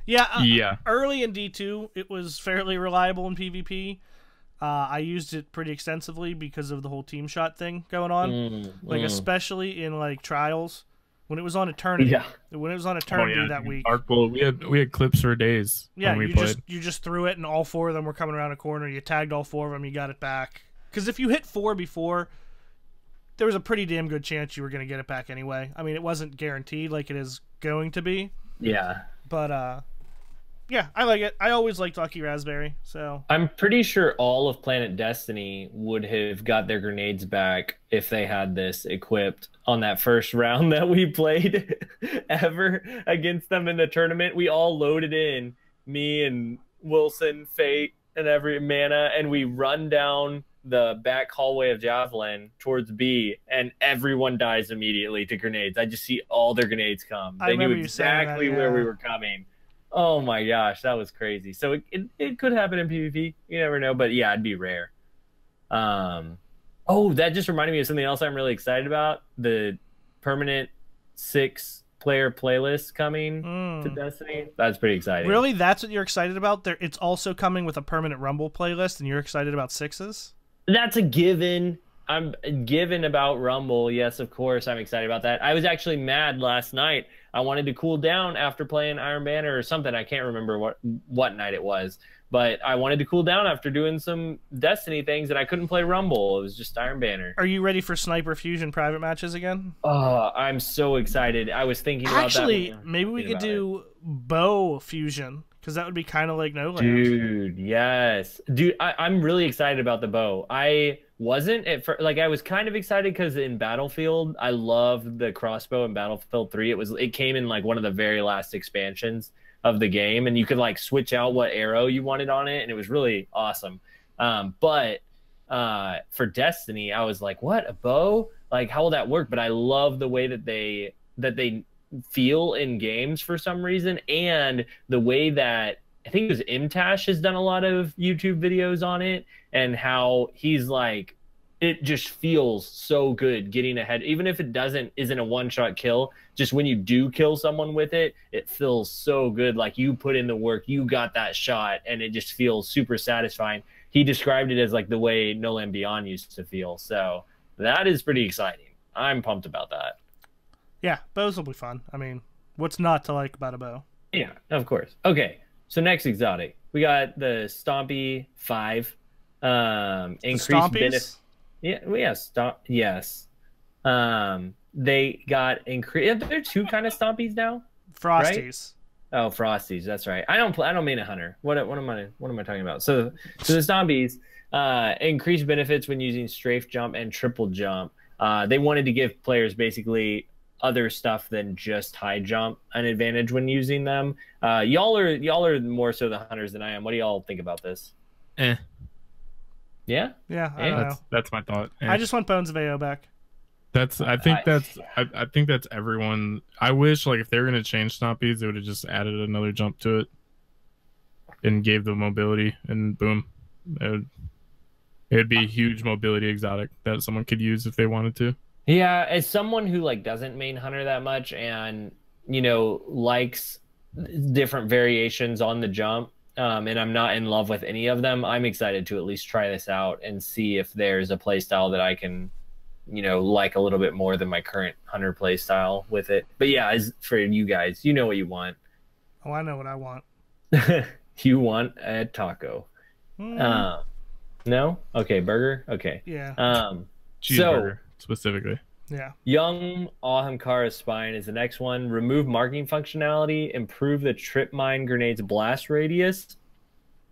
B: Yeah. Early in D2, it was fairly reliable in PvP. I used it pretty extensively because of the whole team shot thing going on, especially in like trials when it was on Eternity. Yeah. When it was on Eternity that week.
C: Arc Bolt, we had clips for days.
B: Yeah,
C: when we
B: played. You just threw it, and all 4 of them were coming around a corner. You tagged all 4 of them, you got it back. Because if you hit 4 before, there was a pretty damn good chance you were going to get it back anyway. I mean, it wasn't guaranteed like it is going to be.
A: Yeah.
B: But yeah, I like it. I always liked Lucky Raspberry, so
A: I'm pretty sure all of Planet Destiny would have got their grenades back if they had this equipped on that first round that we played ever against them in the tournament. We all loaded in, me and Wilson, Fate, and every mana, and we run down the back hallway of Javelin towards B, and everyone dies immediately to grenades. I just see all their grenades come. They knew exactly where we were coming. Oh my gosh, that was crazy. So it could happen in PvP. You never know, but yeah, it'd be rare. Oh, that just reminded me of something else I'm really excited about. The permanent 6-player playlist coming to Destiny. That's pretty exciting.
B: Really? That's what you're excited about? It's also coming with a permanent Rumble playlist, and you're excited about 6s?
A: That's a given. I'm given about Rumble. Yes, of course, I'm excited about that. I was actually mad last night. I wanted to cool down after playing Iron Banner or something. I can't remember what night it was. But I wanted to cool down after doing some Destiny things, and I couldn't play Rumble. It was just Iron Banner.
B: Are you ready for Sniper Fusion private matches again?
A: Oh, I'm so excited. I was thinking about that.
B: Actually, maybe we could do Bow Fusion, because that would be kind of like No Land.
A: Dude, yes. Dude, I'm really excited about the bow. I wasn't at first, like I was kind of excited because in Battlefield, I loved the crossbow in Battlefield 3. It came in like one of the very last expansions of the game, and you could like switch out what arrow you wanted on it, and it was really awesome. But for Destiny, I was like, what, a bow? Like, how will that work? But I love the way that they feel in games for some reason, and the way that I think it was Imtash has done a lot of YouTube videos on it, and how he's like, it just feels so good getting ahead, even if it isn't a one-shot kill. Just when you do kill someone with it, it feels so good. Like you put in the work, you got that shot, and it just feels super satisfying. He described it as like the way No Land Beyond used to feel. So that is pretty exciting. I'm pumped about that.
B: Yeah, bows will be fun. I mean, what's not to like about a bow?
A: Yeah, of course. Okay, so next exotic, we got the Stompy 5. Increased benefit. Yeah, well, yeah, stomp. Yes. They got increased. There are two kind of stompies now, right?
B: Frosties.
A: Oh, Frosties. That's right. I don't mean a hunter. What am I talking about? So the zombies increase benefits when using strafe jump and triple jump. They wanted to give players basically other stuff than just high jump an advantage when using them. Y'all are more so the hunters than I am. What do y'all think about this?
C: Eh.
A: Yeah.
B: Yeah, I
A: Eh?
B: don't know.
C: That's my thought. Eh.
B: I just want Bones of AO back.
C: I think that's everyone. I wish like if they were gonna change Stompies, they would have just added another jump to it and gave the mobility, and boom, it'd be a huge mobility exotic that someone could use if they wanted to.
A: Yeah, as someone who like doesn't main hunter that much and likes different variations on the jump, and I'm not in love with any of them, I'm excited to at least try this out and see if there's a play style that I can like a little bit more than my current hunter play style with it. But yeah, as for you guys, you know what you want.
B: Oh, I know what I want.
A: You want a taco. No? Okay, burger? Okay.
B: Yeah.
C: Cheeseburger, specifically.
B: Yeah.
A: Young Ahamkara's Spine is the next one. Remove marking functionality, improve the trip mine grenade's blast radius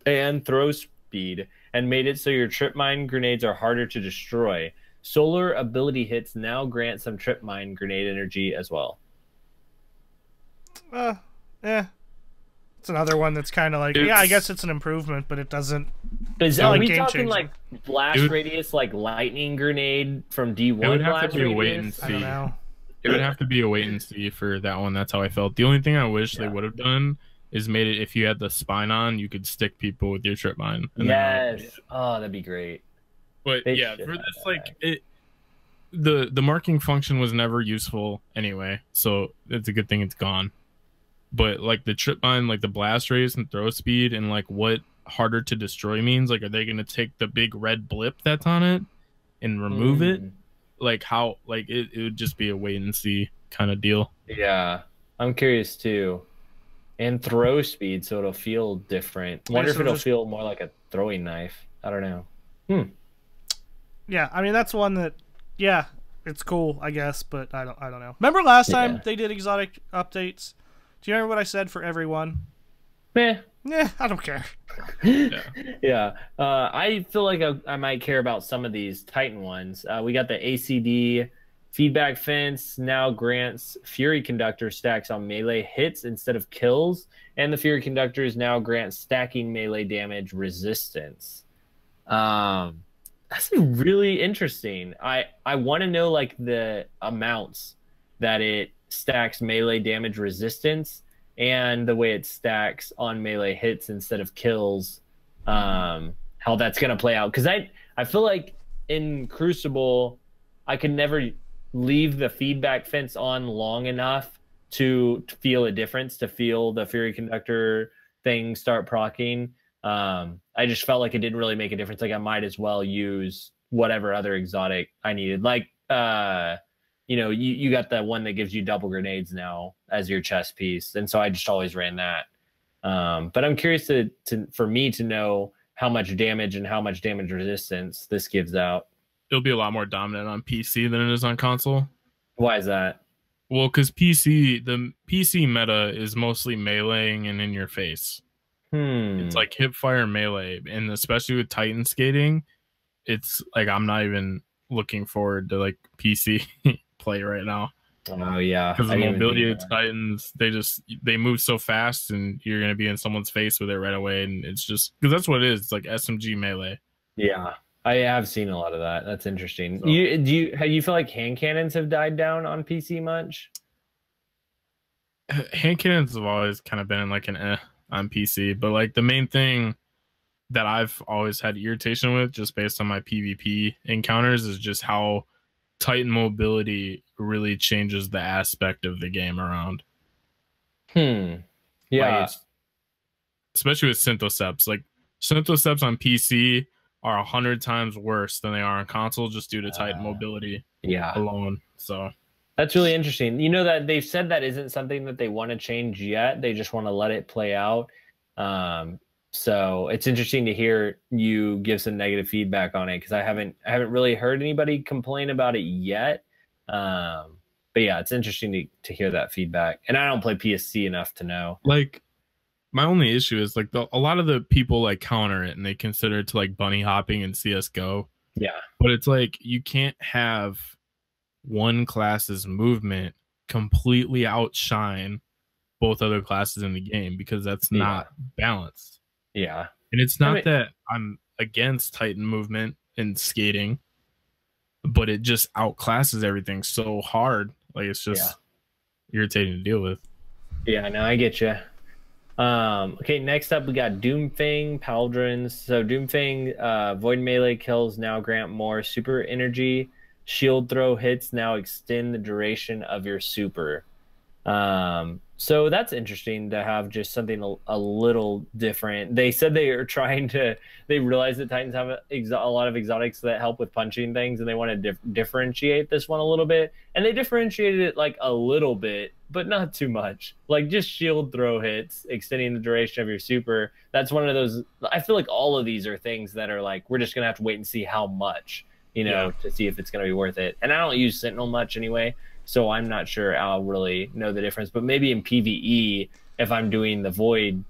A: and throw speed, and made it so your trip mine grenades are harder to destroy. Solar ability hits now grant some trip mine grenade energy as well.
B: It's another one that's kind of like, yeah, I guess it's an improvement, but it doesn't.
A: Are we talking like blast radius, like lightning grenade from D1?
C: It would have to be a wait and see.
B: I don't know.
C: It would have to be a wait and see for that one. That's how I felt. The only thing I wish they would have done is made it if you had the spine on, you could stick people with your trip mine.
A: Yes. Oh, that'd be great.
C: But yeah, for this, like the marking function was never useful anyway, so it's a good thing it's gone. But like the trip mine, like the blast radius and throw speed, and like what harder to destroy means, like are they gonna take the big red blip that's on it and remove it? Like how? Like it would just be a wait and see kind of deal.
A: Yeah, I'm curious too. And throw speed, so it'll feel different. Wonder if it'll feel more like a throwing knife. I don't know.
B: Yeah, I mean that's one that, yeah, it's cool, I guess, but I don't know. Remember last time they did exotic updates? Do you remember what I said for everyone?
A: Meh.
B: Yeah, I don't care.
A: Yeah. I feel like I might care about some of these Titan ones. We got the ACD feedback fence now grants Fury Conductor stacks on melee hits instead of kills, and the Fury Conductors now grant stacking melee damage resistance. That's really interesting. I want to know like the amounts that it stacks melee damage resistance and the way it stacks on melee hits instead of kills, how that's going to play out. Because I feel like in Crucible, I could never leave the feedback fence on long enough to feel a difference, to feel the Fury Conductor thing start proccing. I just felt like it didn't really make a difference. Like I might as well use whatever other exotic I needed. Like, you got the one that gives you double grenades now as your chest piece. And so I just always ran that. But I'm curious for me to know how much damage and how much damage resistance this gives out.
C: It'll be a lot more dominant on PC than it is on console.
A: Why is that?
C: Well, because the PC meta is mostly meleeing and in your face. It's like hip fire melee, and especially with Titan skating, it's like I'm not even looking forward to like PC play right now.
A: Oh yeah,
C: because the mobility of Titans, they move so fast, and you're gonna be in someone's face with it right away, and it's just because that's what it is. It's like SMG melee.
A: Yeah, I have seen a lot of that. That's interesting. So, you feel like hand cannons have died down on PC much?
C: Hand cannons have always kind of been like an on PC, but like the main thing that I've always had irritation with, just based on my PvP encounters, is just how Titan mobility really changes the aspect of the game around.
A: Yeah.
C: Like especially with Synthoceps. Like Synthoceps on PC are 100 times worse than they are on console just due to Titan mobility alone. So
A: that's really interesting. You know that they've said that isn't something that they want to change yet. They just want to let it play out. So it's interesting to hear you give some negative feedback on it because I haven't really heard anybody complain about it yet. But yeah, it's interesting to hear that feedback. And I don't play PSC enough to know.
C: Like, my only issue is like a lot of the people like counter it and they consider it to like bunny hopping in CS:GO.
A: Yeah.
C: But it's like you can't have one class's movement completely outshine both other classes in the game because that's not balanced.
A: Yeah.
C: And it's not that I'm against Titan movement and skating, but it just outclasses everything so hard. Like, it's just irritating to deal with.
A: Yeah, no, I get you. Okay, next up we got Doomfang Pauldrons. So Doomfang, Void Melee kills now grant more super energy. Shield throw hits now extend the duration of your super. So that's interesting to have just something a little different. They said they realized that Titans have a lot of exotics that help with punching things, and they want to differentiate this one a little bit. And they differentiated it like a little bit, but not too much. Like just shield throw hits, extending the duration of your super. That's one of those. I feel like all of these are things that are like, we're just going to have to wait and see how much, to see if it's going to be worth it. And I don't use Sentinel much anyway, so I'm not sure I'll really know the difference. But maybe in PvE, if I'm doing the Void,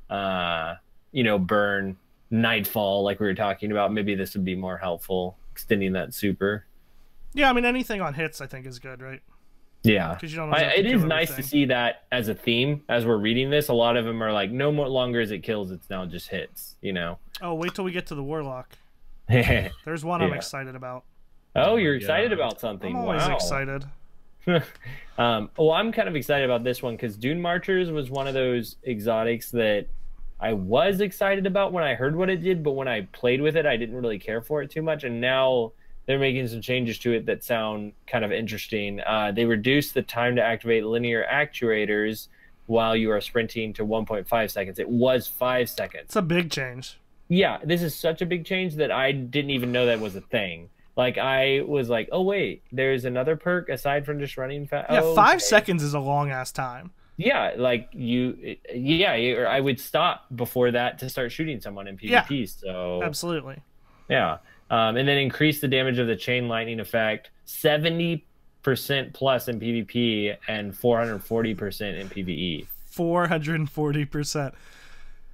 A: burn, Nightfall, like we were talking about, maybe this would be more helpful, extending that super.
B: Yeah, I mean, anything on hits I think is good, right?
A: Yeah.
B: Because you don't
A: it is nice to see that as a theme as we're reading this. A lot of them are like, no more longer is it kills, it's now just hits,
B: Oh, wait till we get to the Warlock. There's one I'm excited about.
A: Oh, you're excited about something.
B: I'm always excited.
A: Well, I'm kind of excited about this one because Dune Marchers was one of those exotics that I was excited about when I heard what it did, but when I played with it, I didn't really care for it too much. And now they're making some changes to it that sound kind of interesting. They reduced the time to activate linear actuators while you are sprinting to 1.5 seconds. It was 5 seconds.
B: It's a big change.
A: Yeah, this is such a big change that I didn't even know that was a thing. Like, I was like, oh, wait, there's another perk aside from just running fast.
B: Yeah, 5 seconds is a long-ass time.
A: Yeah, like, I would stop before that to start shooting someone in PvP. So
B: absolutely.
A: Yeah. And then increase the damage of the chain lightning effect 70% plus in PvP and 440% in PvE.
B: 440%.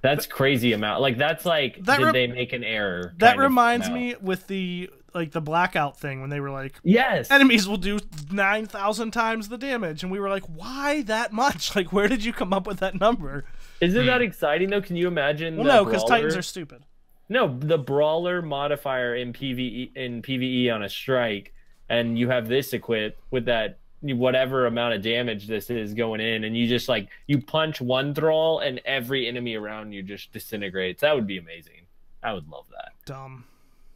A: That's crazy amount. Like, that's like, did they make an error?
B: That reminds me with the blackout thing when they were like,
A: yes,
B: enemies will do 9,000 times the damage, and we were like, why that much? Like, where did you come up with that number?
A: Isn't that exciting though? Can you imagine?
B: Well, no, because Titans are stupid.
A: No, the brawler modifier in PvE on a strike, and you have this equipped with that whatever amount of damage this is going in, and you just like you punch one thrall and every enemy around you just disintegrates. That would be amazing. I would love that.
B: Dumb.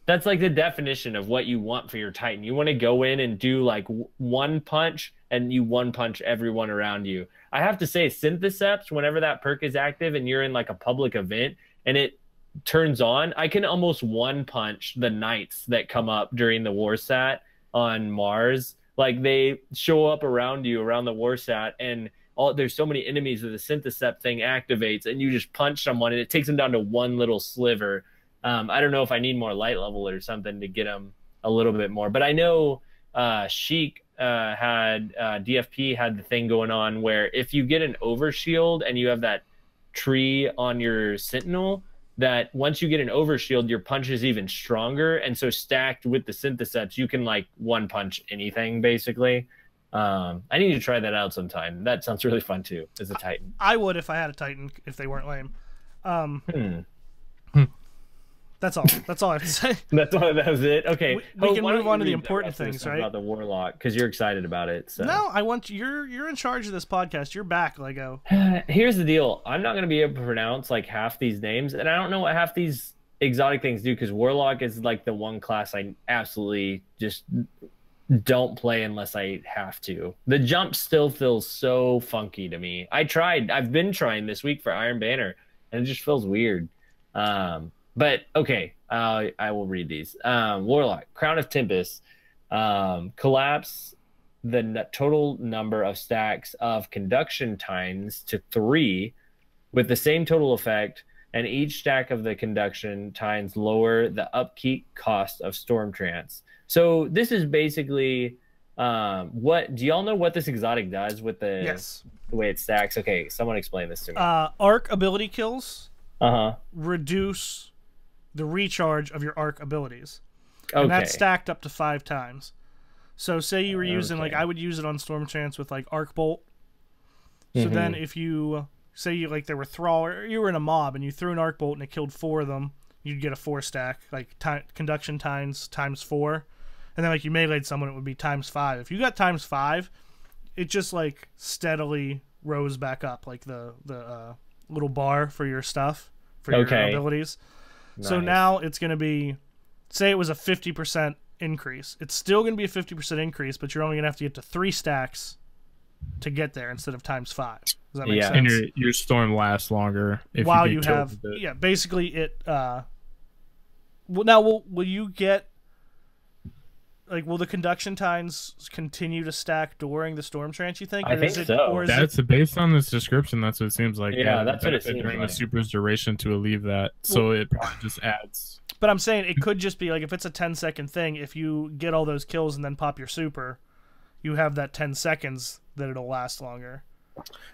A: That's like the definition of what you want for your Titan. You want to go in and do like one punch, and you one punch everyone around you. I have to say, Syntheseps, whenever that perk is active and you're in like a public event and it turns on, I can almost one punch the knights that come up during the war sat on Mars. Like, they show up around you around the war sat, and there's so many enemies that the Synthesept thing activates, and you just punch someone and it takes them down to one little sliver. I don't know if I need more light level or something to get them a little bit more, but I know Sheik had DFP had the thing going on where if you get an overshield and you have that tree on your Sentinel, that once you get an overshield, your punch is even stronger, and so stacked with the Syntheseps, you can like one punch anything basically. I need to try that out sometime. That sounds really fun too as a Titan.
B: I would if I had a Titan, if they weren't lame. That's all. That's all I have to say.
A: That was it. Okay,
B: we can move on to the important things, right?
A: About the Warlock, because you're excited about it. So.
B: No, I want you're in charge of this podcast. You're back, Lego.
A: Here's the deal. I'm not going to be able to pronounce like half these names, and I don't know what half these exotic things do, because Warlock is like the one class I absolutely just don't play unless I have to. The jump still feels so funky to me. I've been trying this week for Iron Banner, and it just feels weird. But okay, I will read these. Warlock, Crown of Tempest, collapse the total number of stacks of conduction times to 3 with the same total effect and each stack of the conduction tines lower the upkeep cost of Storm Trance. So this is basically what do y'all know what this exotic does with the way it stacks? Okay, someone explain this to me.
B: Arc ability kills
A: Uh-huh.
B: reduce the recharge of your arc abilities.
A: Okay.
B: And that's stacked up to 5 times. So say you were using,
A: Okay.
B: like, I would use it on Storm Trance with, like, Arc Bolt. So then if you, say you, like, there were Thrall, or you were in a mob and you threw an Arc Bolt and it killed 4 of them, you'd get a 4 stack, like, conduction times 4. And then, like, you meleeed someone, it would be times 5. If you got times 5, it just, like, steadily rose back up, like, the little bar for your stuff, for your abilities.
A: Nice.
B: So now it's going to be, say it was a 50% increase. It's still going to be a 50% increase, but you're only going to have to get to 3 stacks to get there instead of times 5. Does that make sense?
C: And your storm lasts longer if
B: while
C: you
B: you have, basically it. Well, now will you get, like, will the conduction times continue to stack during the Storm Trance, you think?
A: I think so.
B: Or is
C: that's based on this description. That's what it seems like.
A: Yeah, that's what it seems
C: during
A: like.
C: the super's duration to alleviate that. So it probably just adds.
B: But I'm saying it could just be, like, if it's a 10-second thing, if you get all those kills and then pop your super, you have that 10 seconds that it'll last longer.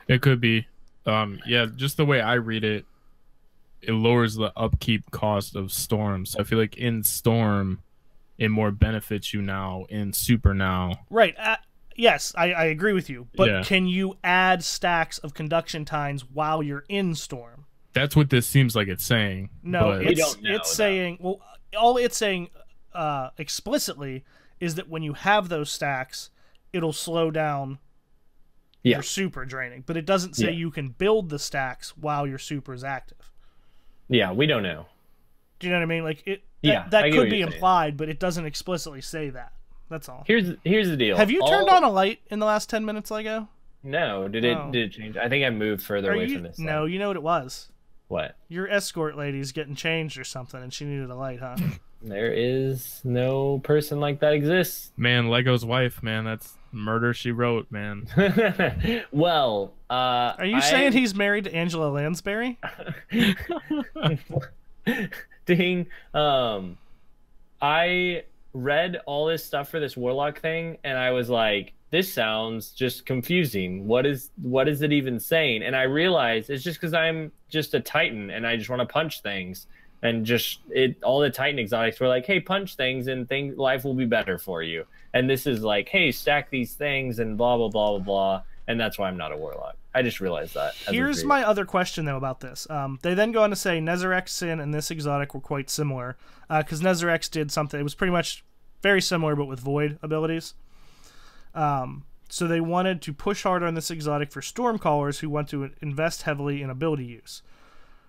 C: It could be. Yeah, just the way I read it, it lowers the upkeep cost of Storm. So I feel like in Storm, it more benefits you now. In Super now.
B: Right. Yes, I agree with you. But can you add stacks of conduction times while you're in Storm?
C: That's what this seems like it's saying.
B: No,
C: but...
B: it's saying, well, all it's saying explicitly is that when you have those stacks, it'll slow down your super draining. But it doesn't say you can build the stacks while your super is active.
A: Yeah, we don't know.
B: Do you know what I mean? Like that could be implied, but it doesn't explicitly say that. That's all.
A: Here's the deal.
B: Have you turned on a light in the last 10 minutes, Lego?
A: No. Did it change? I think I moved further away from this.
B: No, you know what it was.
A: What?
B: Your escort lady's getting changed or something, and she needed a light, huh?
A: There is no person like that exists.
C: Man, Lego's wife, man, that's murder she wrote, man.
A: Well,
B: are you saying he's married to Angela Lansbury?
A: Ding. I read all this stuff for this warlock thing, and I was like, this sounds just confusing. What is it even saying? And I realized it's just because I'm just a Titan and I just want to punch things. And just all the Titan exotics were like, hey, punch things and life will be better for you. And this is like, hey, stack these things and blah, blah, blah, blah, blah. And that's why I'm not a warlock. I just realized that.
B: Here's my other question, though, about this. They then go on to say Nezarec, Sin, and this exotic were quite similar. Because Nezarec did something. It was pretty much very similar, but with void abilities. So they wanted to push harder on this exotic for Stormcallers who want to invest heavily in ability use.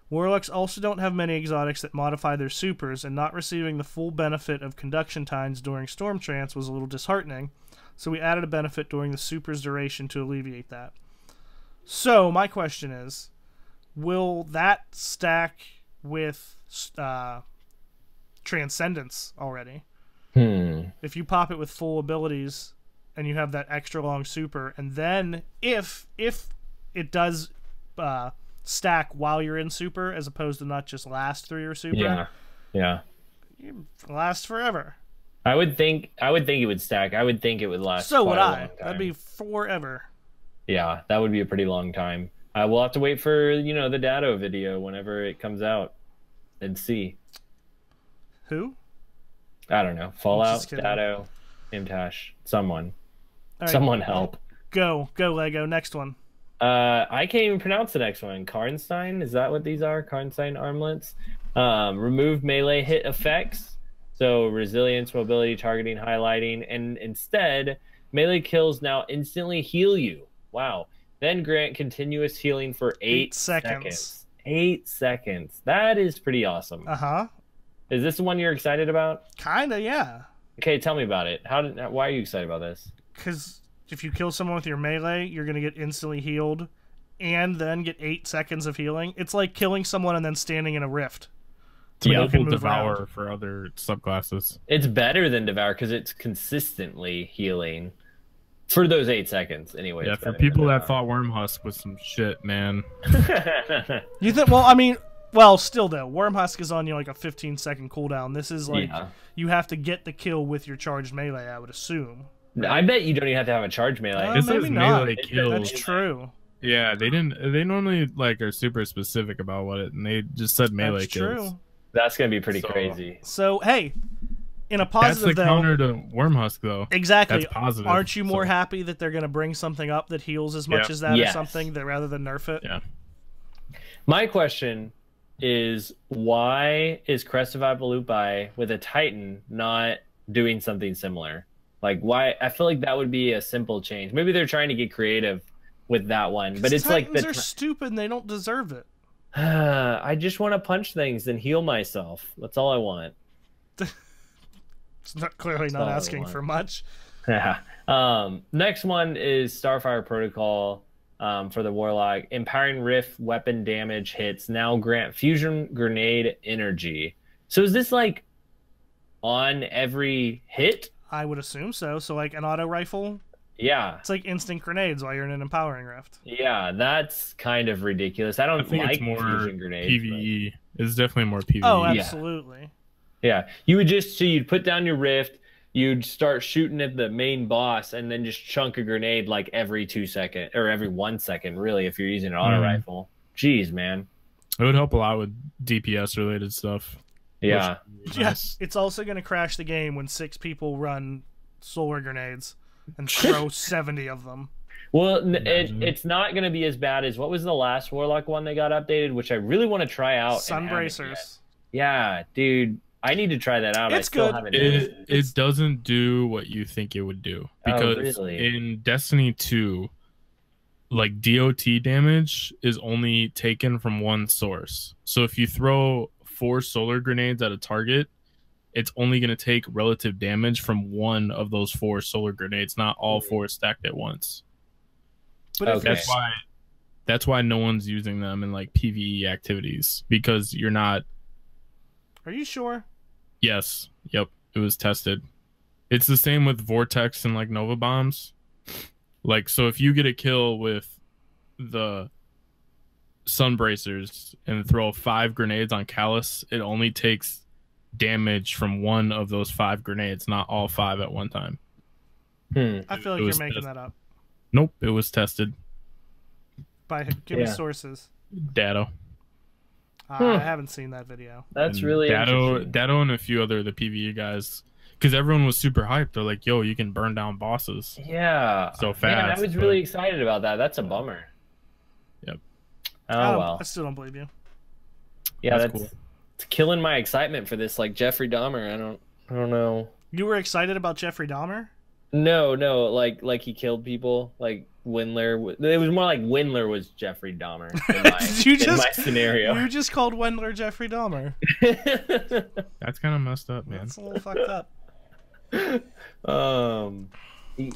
B: Warlocks also don't have many exotics that modify their supers, and not receiving the full benefit of conduction times during Storm Trance was a little disheartening, so we added a benefit during the super's duration to alleviate that. So, my question is, will that stack with Transcendence already? If you pop it with full abilities and you have that extra long super, and then if it does stack while you're in super as opposed to not just last through your super, you last forever.
A: I would think it would stack. I would think it would last.
B: So would
A: a
B: I.
A: long time.
B: That'd be forever.
A: Yeah, that would be a pretty long time. We'll have to wait for the Datto video whenever it comes out and see.
B: Who?
A: I don't know. Fallout, Datto, Imtash, someone.
B: Right.
A: Someone help.
B: Go Lego. Next one.
A: I can't even pronounce the next one. Karnstein, is that what these are? Karnstein armlets. Remove melee hit effects. So resilience, mobility, targeting, highlighting, and instead, melee kills now instantly heal you. Wow. Then grant continuous healing for 8 seconds. 8 seconds. That is pretty awesome.
B: Uh-huh.
A: Is this the one you're excited about?
B: Kinda, yeah.
A: Okay, tell me about it. Why are you excited about this?
B: Because if you kill someone with your melee, you're going to get instantly healed and then get 8 seconds of healing. It's like killing someone and then standing in a rift.
C: It's mobile Devour for other subclasses.
A: It's better than Devour because it's consistently healing. For those 8 seconds, anyway.
C: Yeah, for people that thought Wormhusk was some shit, man.
B: You think? Well, I mean, Well, still though, Worm Husk is on like a 15-second cooldown. This is like you have to get the kill with your charged melee, I would assume.
A: Right? I bet you don't even have to have a charge melee.
C: This
B: maybe
C: is
B: not.
C: melee kills.
B: That's true.
C: Yeah, they normally like are super specific about what it, and they just said melee
B: That's
C: kills.
B: True.
A: That's gonna be pretty crazy.
B: So hey, in a positive
C: That's the counter to Worm Husk though.
B: Exactly.
C: That's positive.
B: Aren't you more happy that they're gonna bring something up that heals as much as that or something that rather than nerf it?
C: Yeah.
A: My question is, why is Crest of Abalupai with a Titan not doing something similar? Like, why? I feel like that would be a simple change. Maybe they're trying to get creative with that one, but it's
B: Titans
A: like
B: are stupid and they don't deserve it.
A: I just want to punch things and heal myself. That's all I want.
B: It's clearly not asking for much.
A: Yeah. Next one is Starfire Protocol. For the Warlock, empowering rift weapon damage hits now grant fusion grenade energy. So is this like on every hit?
B: I would assume so. So like an auto rifle?
A: Yeah.
B: It's like instant grenades while you're in an empowering rift.
A: Yeah, that's kind of ridiculous. I think like
C: it's more
A: fusion grenades.
C: PvE. It's definitely more PvE.
B: Oh, absolutely.
A: Yeah. You would just, so you'd put down your rift, you'd start shooting at the main boss and then just chunk a grenade like every 2 seconds or every 1 second, really, if you're using an auto rifle. Jeez, man.
C: It would help a lot with DPS related stuff.
A: Yeah.
B: Yes. It's also going to crash the game when 6 people run solar grenades and throw 70 of them.
A: Well, it's not going to be as bad as what was the last Warlock one that got updated, which I really want to try out.
B: Sunbracers.
A: Yeah, dude. I need to try that out.
B: It's good.
C: It doesn't do what you think it would do. Because in Destiny 2, like DOT damage is only taken from one source. So if you throw 4 solar grenades at a target, it's only going to take relative damage from one of those 4 solar grenades, not all 4 stacked at once.
B: But
C: that's why no one's using them in like PvE activities, because you're not.
B: Are you sure?
C: Yes. Yep. It was tested. It's the same with Vortex and like Nova Bombs. Like, so if you get a kill with the Sunbracers and throw 5 grenades on Callus, it only takes damage from one of those 5 grenades, not all 5 at one time.
B: I feel like you're making that up.
C: Nope. It was tested.
B: Give me sources.
C: Dado.
B: I haven't seen that video.
A: That's really interesting.
C: Dado and a few other the PvE guys, because everyone was super hyped. They're like, "Yo, you can burn down bosses."
A: Yeah,
C: so fast.
A: Man, I was really excited about that. That's a bummer.
C: Yep.
A: Oh well.
B: I still don't believe you.
A: Yeah, that's cool. It's killing my excitement for this, like Jeffrey Dahmer. I don't know.
B: You were excited about Jeffrey Dahmer?
A: No, like he killed people, like Wendler. It was more like Wendler was Jeffrey Dahmer in my scenario.
B: You just called Wendler Jeffrey Dahmer.
C: That's kind of messed up, man.
B: That's a little fucked up.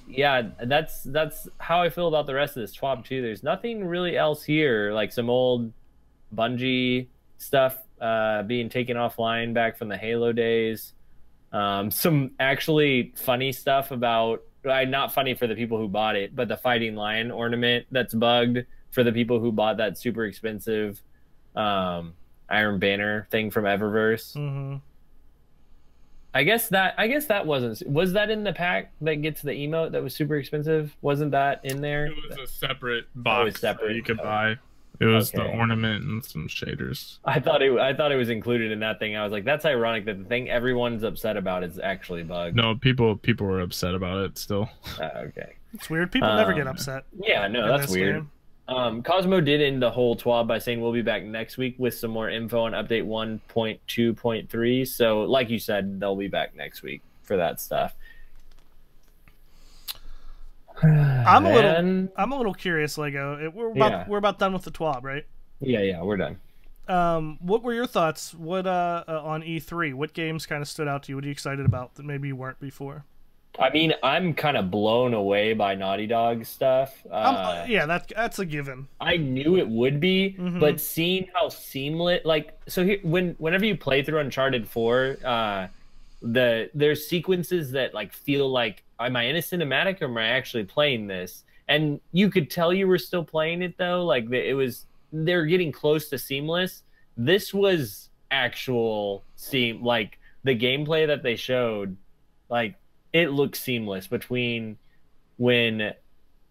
A: Yeah, that's how I feel about the rest of this TWAB too. There's nothing really else here, like some old Bungie stuff being taken offline back from the Halo days. Some actually funny stuff about, not funny for the people who bought it, but the Fighting Lion ornament that's bugged for the people who bought that super expensive Iron Banner thing from Eververse.
B: Mm-hmm.
A: I guess that was that in the pack that gets the emote that was super expensive? Wasn't that in there?
C: It was a separate box that you could buy. It was the ornament and some shaders.
A: I thought it was included in that thing. I was like, that's ironic that the thing everyone's upset about is actually bugged.
C: No, people were upset about it still.
A: Okay.
B: It's weird. People never get upset.
A: Yeah, no, that's weird. Cosmo did end the whole TWAB by saying we'll be back next week with some more info on update 1.2.3. So, like you said, they'll be back next week for that stuff.
B: I'm a little curious, Lego. We're about done with the TWAB, right?
A: Yeah, we're done.
B: What were your thoughts? What on E3? What games kind of stood out to you? What are you excited about that maybe you weren't before?
A: I mean, I'm kind of blown away by Naughty Dog stuff.
B: Yeah, that's a given.
A: I knew it would be, but seeing how seamless, whenever you play through Uncharted 4, there's sequences that like feel like, am I in a cinematic or am I actually playing this? And you could tell you were still playing it though. Like they're getting close to seamless, this was actual like the gameplay that they showed, like it looked seamless between when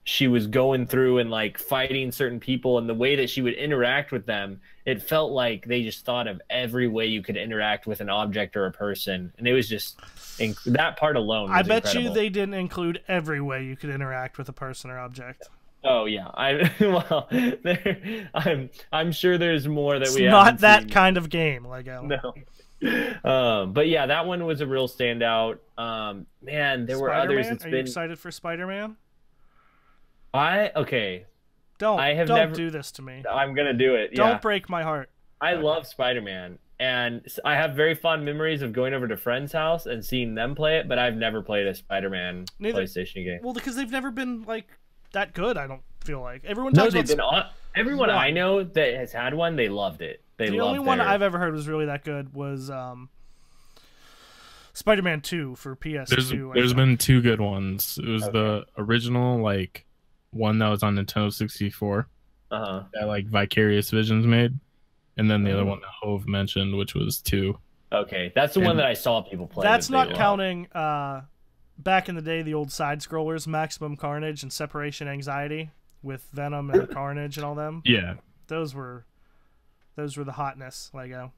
A: she was going through and like fighting certain people and the way that she would interact with them. It felt like they just thought of every way you could interact with an object or a person, and it was just that part alone was
B: I bet
A: incredible.
B: you they didn't include every way you could interact with a person or object.
A: Oh yeah, I'm sure there's more that we
B: haven't
A: haven't
B: not that
A: seen.
B: kind of game, Lego.
A: No. But yeah, that one was a real standout. Man, there were others.
B: Are you excited for Spider-Man?
A: Okay.
B: Don't do this to me.
A: I'm gonna do it.
B: Don't break my heart.
A: I love Spider-Man, and I have very fond memories of going over to friends' house and seeing them play it. But I've never played a Spider-Man PlayStation game.
B: Well, because they've never been like that good. I don't feel like everyone.
A: Everyone I know that has had one, they loved it.
B: The only one I've ever heard was really that good was Spider-Man 2 for PS2.
C: There's been two good ones. It was the original like one that was on Nintendo 64 that like Vicarious Visions made, and then the other one that Hove mentioned, which was 2.
A: Okay, that's the one that I saw people play.
B: That's not counting back in the day the old side scrollers, Maximum Carnage and Separation Anxiety with Venom and Carnage and all them.
C: Yeah,
B: those were the hotness, Lego.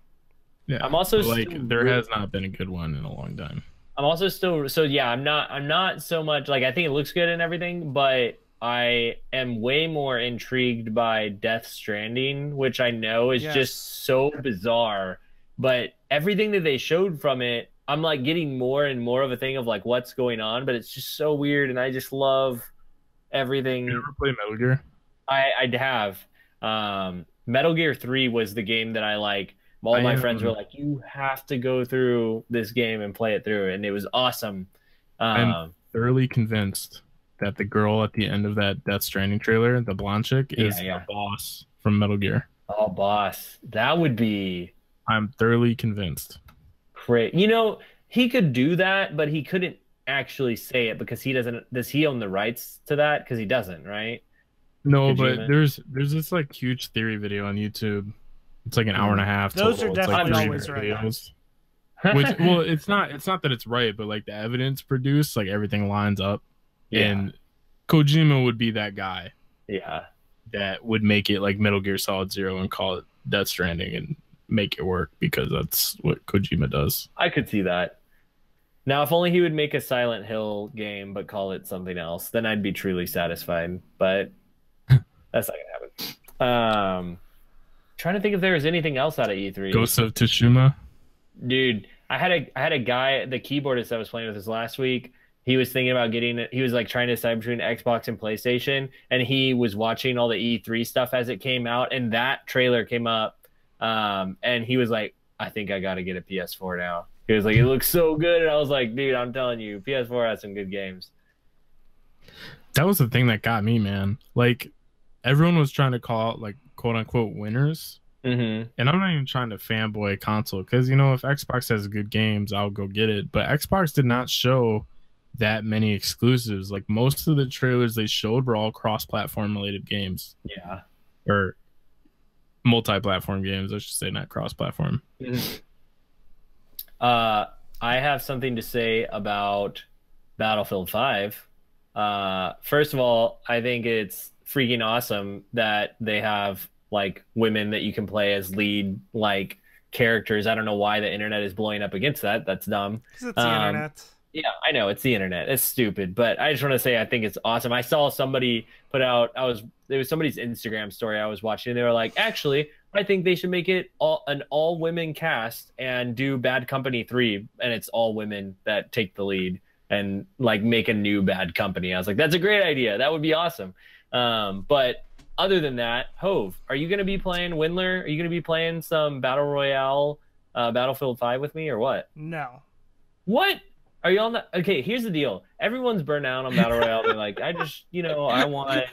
C: Yeah,
A: I'm also
C: there has not been a good one in a long time.
A: I'm also still I'm not so much like, I think it looks good and everything, but I am way more intrigued by Death Stranding, which I know is just so bizarre, but everything that they showed from it, I'm like getting more and more of a thing of like what's going on, but it's just so weird, and I just love everything.
C: You ever play Metal Gear?
A: I'd have. Metal Gear 3 was the game that I like. All my friends were like, you have to go through this game and play it through, and it was awesome.
C: I'm thoroughly convinced that the girl at the end of that Death Stranding trailer, the blonde chick, is the boss from Metal Gear.
A: Oh, boss. That would be...
C: I'm thoroughly convinced.
A: Great. You know, he could do that, but he couldn't actually say it because he doesn't... Does he own the rights to that? Because he doesn't, right?
C: No, but there's this like huge theory video on YouTube. It's like an hour and a half.
B: Those
C: total.
B: are definitely
C: like
B: always right.
C: Which, well, it's not that it's right, but like the evidence produced, like everything lines up. Yeah. And Kojima would be that guy.
A: Yeah.
C: That would make it like Metal Gear Solid Zero and call it Death Stranding and make it work, because that's what Kojima does.
A: I could see that. Now, if only he would make a Silent Hill game but call it something else, then I'd be truly satisfied. But that's not gonna happen. Trying to think if there was anything else out of E3.
C: Ghost of Tsushima.
A: Dude, I had a guy, the keyboardist I was playing with this last week. He was thinking about getting it. He was like trying to decide between Xbox and PlayStation, and he was watching all the E3 stuff as it came out, and that trailer came up, and he was like, I think I got to get a PS4 now. He was like, it looks so good, and I was like, dude, I'm telling you, PS4 has some good games.
C: That was the thing that got me, man. Like, everyone was trying to call out like quote unquote winners.
A: Mm-hmm.
C: And I'm not even trying to fanboy console, because, you know, if Xbox has good games, I'll go get it. But Xbox did not show that many exclusives. Like, most of the trailers they showed were all cross-platform related games.
A: Yeah.
C: Or multi-platform games, I should say, not cross-platform.
A: Mm-hmm. I have something to say about Battlefield 5. First of all, I think it's freaking awesome that they have like women that you can play as lead like characters. I don't know why the internet is blowing up against that. That's dumb.
B: Because it's the internet.
A: Yeah, I know, it's the internet. It's stupid, but I just want to say I think it's awesome. I saw somebody put out, it was somebody's Instagram story I was watching, and they were like, actually, I think they should make it an all women cast and do Bad Company 3, and it's all women that take the lead and like make a new Bad Company. I was like, that's a great idea. That would be awesome. But other than that, Hove, are you going to be playing Wendler? Are you going to be playing some Battle Royale, Battlefield 5 with me, or what?
B: No.
A: What? Are you on that? Okay, here's the deal. Everyone's burnt out on Battle Royale. They're like, I just, I want...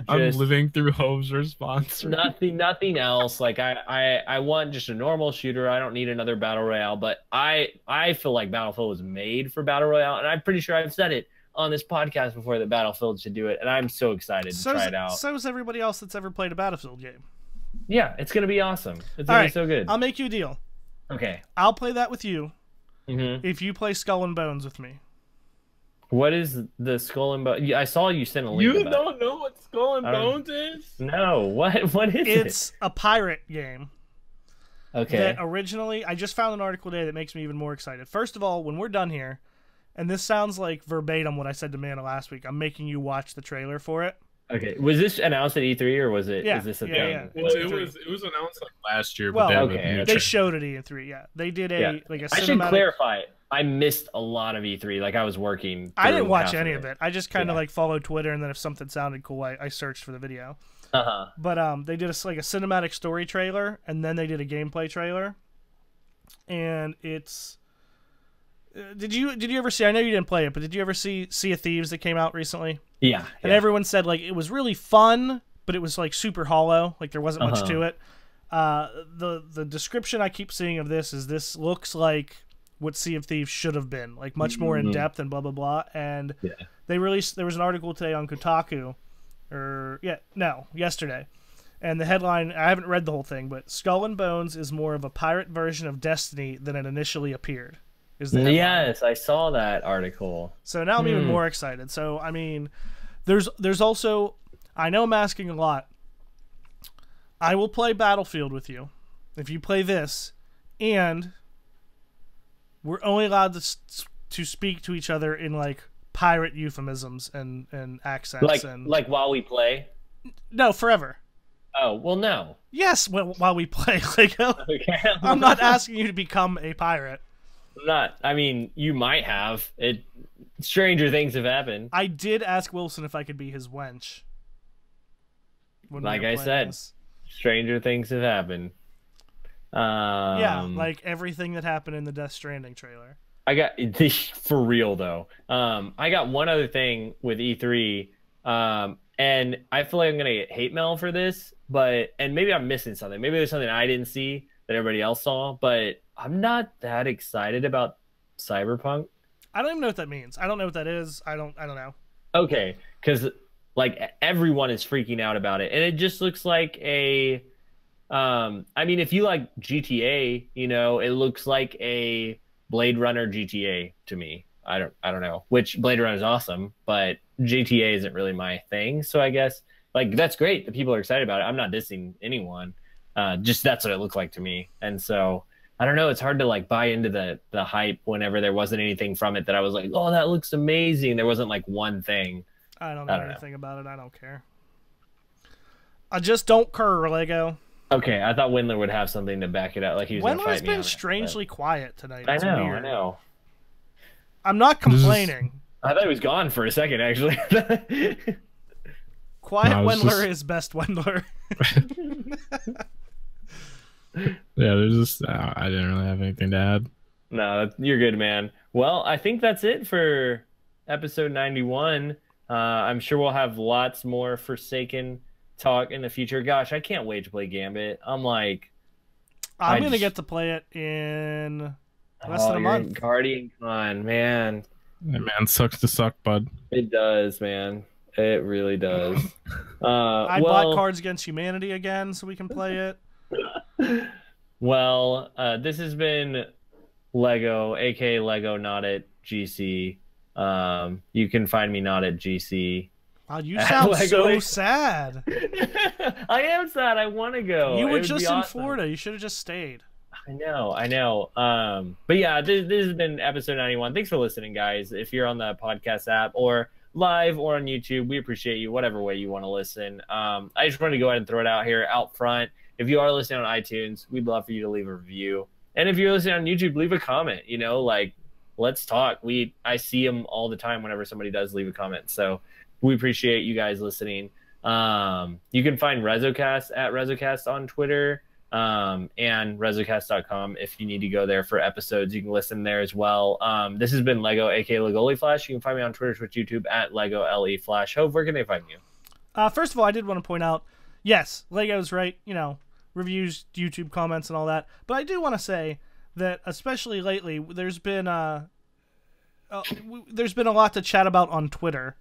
C: I'm living through Hove's response.
A: Nothing else. Like, I want just a normal shooter. I don't need another Battle Royale. But I feel like Battlefield was made for Battle Royale, and I'm pretty sure I've said it on this podcast before that Battlefield should do it, and I'm so excited to try it out.
B: So is everybody else that's ever played a Battlefield game.
A: Yeah, it's gonna be awesome. It's
B: All
A: gonna
B: right,
A: be so good.
B: I'll make you a deal.
A: Okay.
B: I'll play that with you
A: Mm-hmm.
B: if you play Skull and Bones with me.
A: What is the Skull and Bones? I saw you send a link.
C: You
A: about
C: don't know what Skull and
A: I don't-
C: Bones is?
A: No. What is it?
B: It's a pirate game.
A: Okay.
B: That originally, I just found an article today that makes me even more excited. First of all, when we're done here, and this sounds like verbatim what I said to Mana last week, I'm making you watch the trailer for it.
A: Okay. Was this announced at E3 or was it?
B: Yeah,
A: Is this a
B: yeah,
A: thing?
B: yeah.
C: Well,
B: It's
C: it was announced like last year,
B: Well,
C: but they have
A: okay,
C: a new
A: okay.
B: They
C: trailer.
B: showed it at E3, yeah. They did a
A: Yeah.
B: like a
A: I should
B: cinematic.
A: clarify. I missed a lot of E3. Like I was working.
B: I didn't
A: through
B: watch
A: half
B: any of it. I just kind of
A: Yeah.
B: like followed Twitter, and then if something sounded cool, I searched for the video.
A: Uh-huh.
B: But they did like a cinematic story trailer, and then they did a gameplay trailer, and it's. Did you ever see? I know you didn't play it, but did you ever see Sea of Thieves that came out recently?
A: Yeah.
B: And
A: yeah.
B: everyone said like it was really fun, but it was like super hollow. Like there wasn't much
A: Uh-huh.
B: to it. The description I keep seeing of this looks like what Sea of Thieves should have been, like much more in
A: Mhm.
B: depth and blah blah blah. And
A: Yeah.
B: they released. There was an article today on Kotaku, yesterday, and the headline. I haven't read the whole thing, but Skull and Bones is more of a pirate version of Destiny than it initially appeared. Is the headline.
A: Yes, I saw that article.
B: So now I'm even more excited. So I mean, there's also, I know I'm asking a lot. I will play Battlefield with you if you play this, and we're only allowed to speak to each other in like pirate euphemisms and accents
A: Like while we play.
B: no, forever.
A: Oh well, no.
B: Yes, while we play Lego.
A: Okay.
B: I'm not asking you to become a pirate.
A: Not. I mean, you might have. It. Stranger things have happened.
B: I did ask Wilson if I could be his wench. when we
A: Like
B: were
A: I
B: playing
A: said,
B: this.
A: Stranger things have happened.
B: Yeah, like everything that happened in the Death Stranding trailer.
A: I got for real though. I got one other thing with E3, and I feel like I'm gonna get hate mail for this, and maybe I'm missing something. Maybe there's something I didn't see that everybody else saw, but I'm not that excited about Cyberpunk.
B: I don't even know what that means. I don't know what that is. I don't know.
A: Okay, because like everyone is freaking out about it, and it just looks like a. I mean, if you like GTA, it looks like a Blade Runner GTA to me. I don't know. Which Blade Runner is awesome, but GTA isn't really my thing. So I guess like that's great that people are excited about it. I'm not dissing anyone. Just that's what it looked like to me. And so I don't know. It's hard to like buy into the hype whenever there wasn't anything from it that I was like, oh, that looks amazing. There wasn't like one thing.
B: I don't know anything about it. I don't care. I just don't care, Lego.
A: Okay, I thought Wendler would have something to back it up. Like he was going to
B: Wendler's
A: fight me on
B: been
A: it,
B: strangely quiet tonight.
A: but
B: It's
A: I
B: weird.
A: know.
B: I'm not complaining.
A: I thought he was gone for a second, actually.
B: Quiet
C: No, it's
B: Wendler
C: just-
B: is best Wendler.
C: Yeah, there's just I didn't really have anything to add.
A: No, you're good, man. Well, I think that's it for episode 91. I'm sure we'll have lots more Forsaken talk in the future. Gosh, I can't wait to play Gambit. I'm like,
B: I'm going to get to play it in less than a
A: you're
B: month.
A: Guardian Con, man.
C: Yeah, man, sucks to suck, bud.
A: It does, man. It really does.
B: I bought Cards Against Humanity again so we can play it.
A: Well, this has been Lego, aka Lego Not at GC. You can find me not at GC.
B: Wow, you sound
A: Lego
B: so
A: League.
B: sad.
A: I am sad. I want to go.
B: You
A: It
B: were
A: would
B: just
A: be
B: in
A: awesome.
B: Florida. You should have just stayed.
A: I know. But yeah, this has been episode 91. Thanks for listening, guys. If you're on the podcast app or live or on YouTube, we appreciate you, whatever way you want to listen. I just wanted to go ahead and throw it out here out front. If you are listening on iTunes, we'd love for you to leave a review. And if you're listening on YouTube, leave a comment. Let's talk. I see them all the time whenever somebody does leave a comment. So we appreciate you guys listening. You can find REZOcast at REZOcast on Twitter. And REZOcast.com if you need to go there for episodes. You can listen there as well. This has been Lego, aka Legoli Flash. You can find me on Twitter, Twitch, YouTube at Lego LE Flash. Hope, where can they find you?
B: First of all, I did want to point out, yes, Lego's right. Reviews, YouTube comments, and all that. But I do want to say that, especially lately, there's been a lot to chat about on Twitter.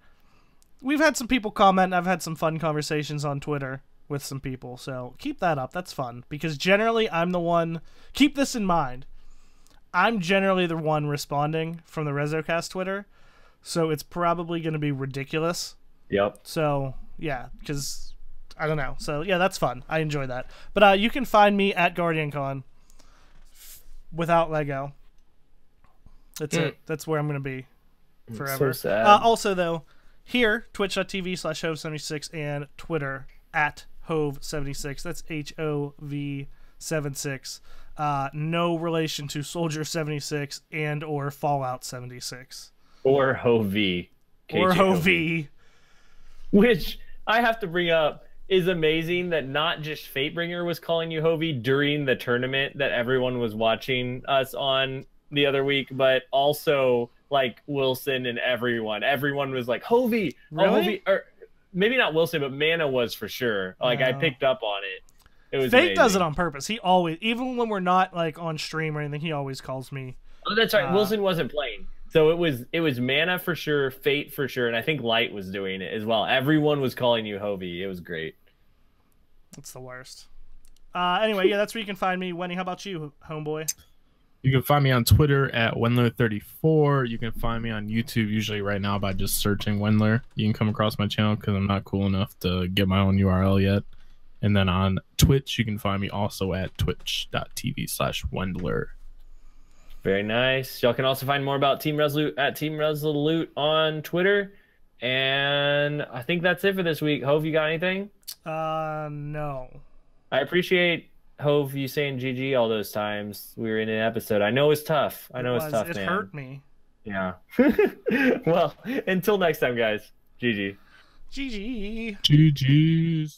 B: We've had some people comment. I've had some fun conversations on Twitter. with some people. So keep that up. That's fun because generally I'm the one. Keep this in mind. I'm generally the one responding from the REZOcast Twitter, so it's probably going to be ridiculous.
A: Yep.
B: So yeah, because I don't know. So yeah, that's fun. I enjoy that. But you can find me at GuardianCon without Lego. That's it. That's where I'm going to be forever.
A: So sad.
B: Also, though, here, twitch.tv/Hove76 and Twitter at Hove76. That's HOV76. No relation to Soldier 76 and or Fallout 76.
A: Or Hovey.
B: Or Hovey.
A: Which I have to bring up is amazing that not just Fatebringer was calling you Hovey during the tournament that everyone was watching us on the other week, but also like Wilson and everyone was like Hovey.
B: Really?
A: Oh, Hovey. Or maybe not Wilson, but Mana was for sure. Like I picked up on it. It was
B: Fate
A: amazing.
B: does it on purpose. He always, even when we're not like on stream or anything, he always calls me.
A: Oh, that's right. Wilson wasn't playing. So it was Mana for sure, Fate for sure, and I think Light was doing it as well. Everyone was calling you Hovey. It was great.
B: That's the worst. Anyway, yeah, that's where you can find me. Wendy, how about you, homeboy?
C: You can find me on Twitter at Wendler34. You can find me on YouTube usually right now by just searching Wendler. You can come across my channel because I'm not cool enough to get my own URL yet. And then on Twitch, you can find me also at twitch.tv/Wendler.
A: Very nice. Y'all can also find more about Team Resolute at Team Resolute on Twitter. And I think that's it for this week. Hove, you got anything?
B: No.
A: I appreciate Hove you saying GG all those times we were in an episode. I know it's tough. It's tough, man.
B: It hurt me.
A: Yeah. Well, until next time, guys. GG.
B: GG.
C: GG's.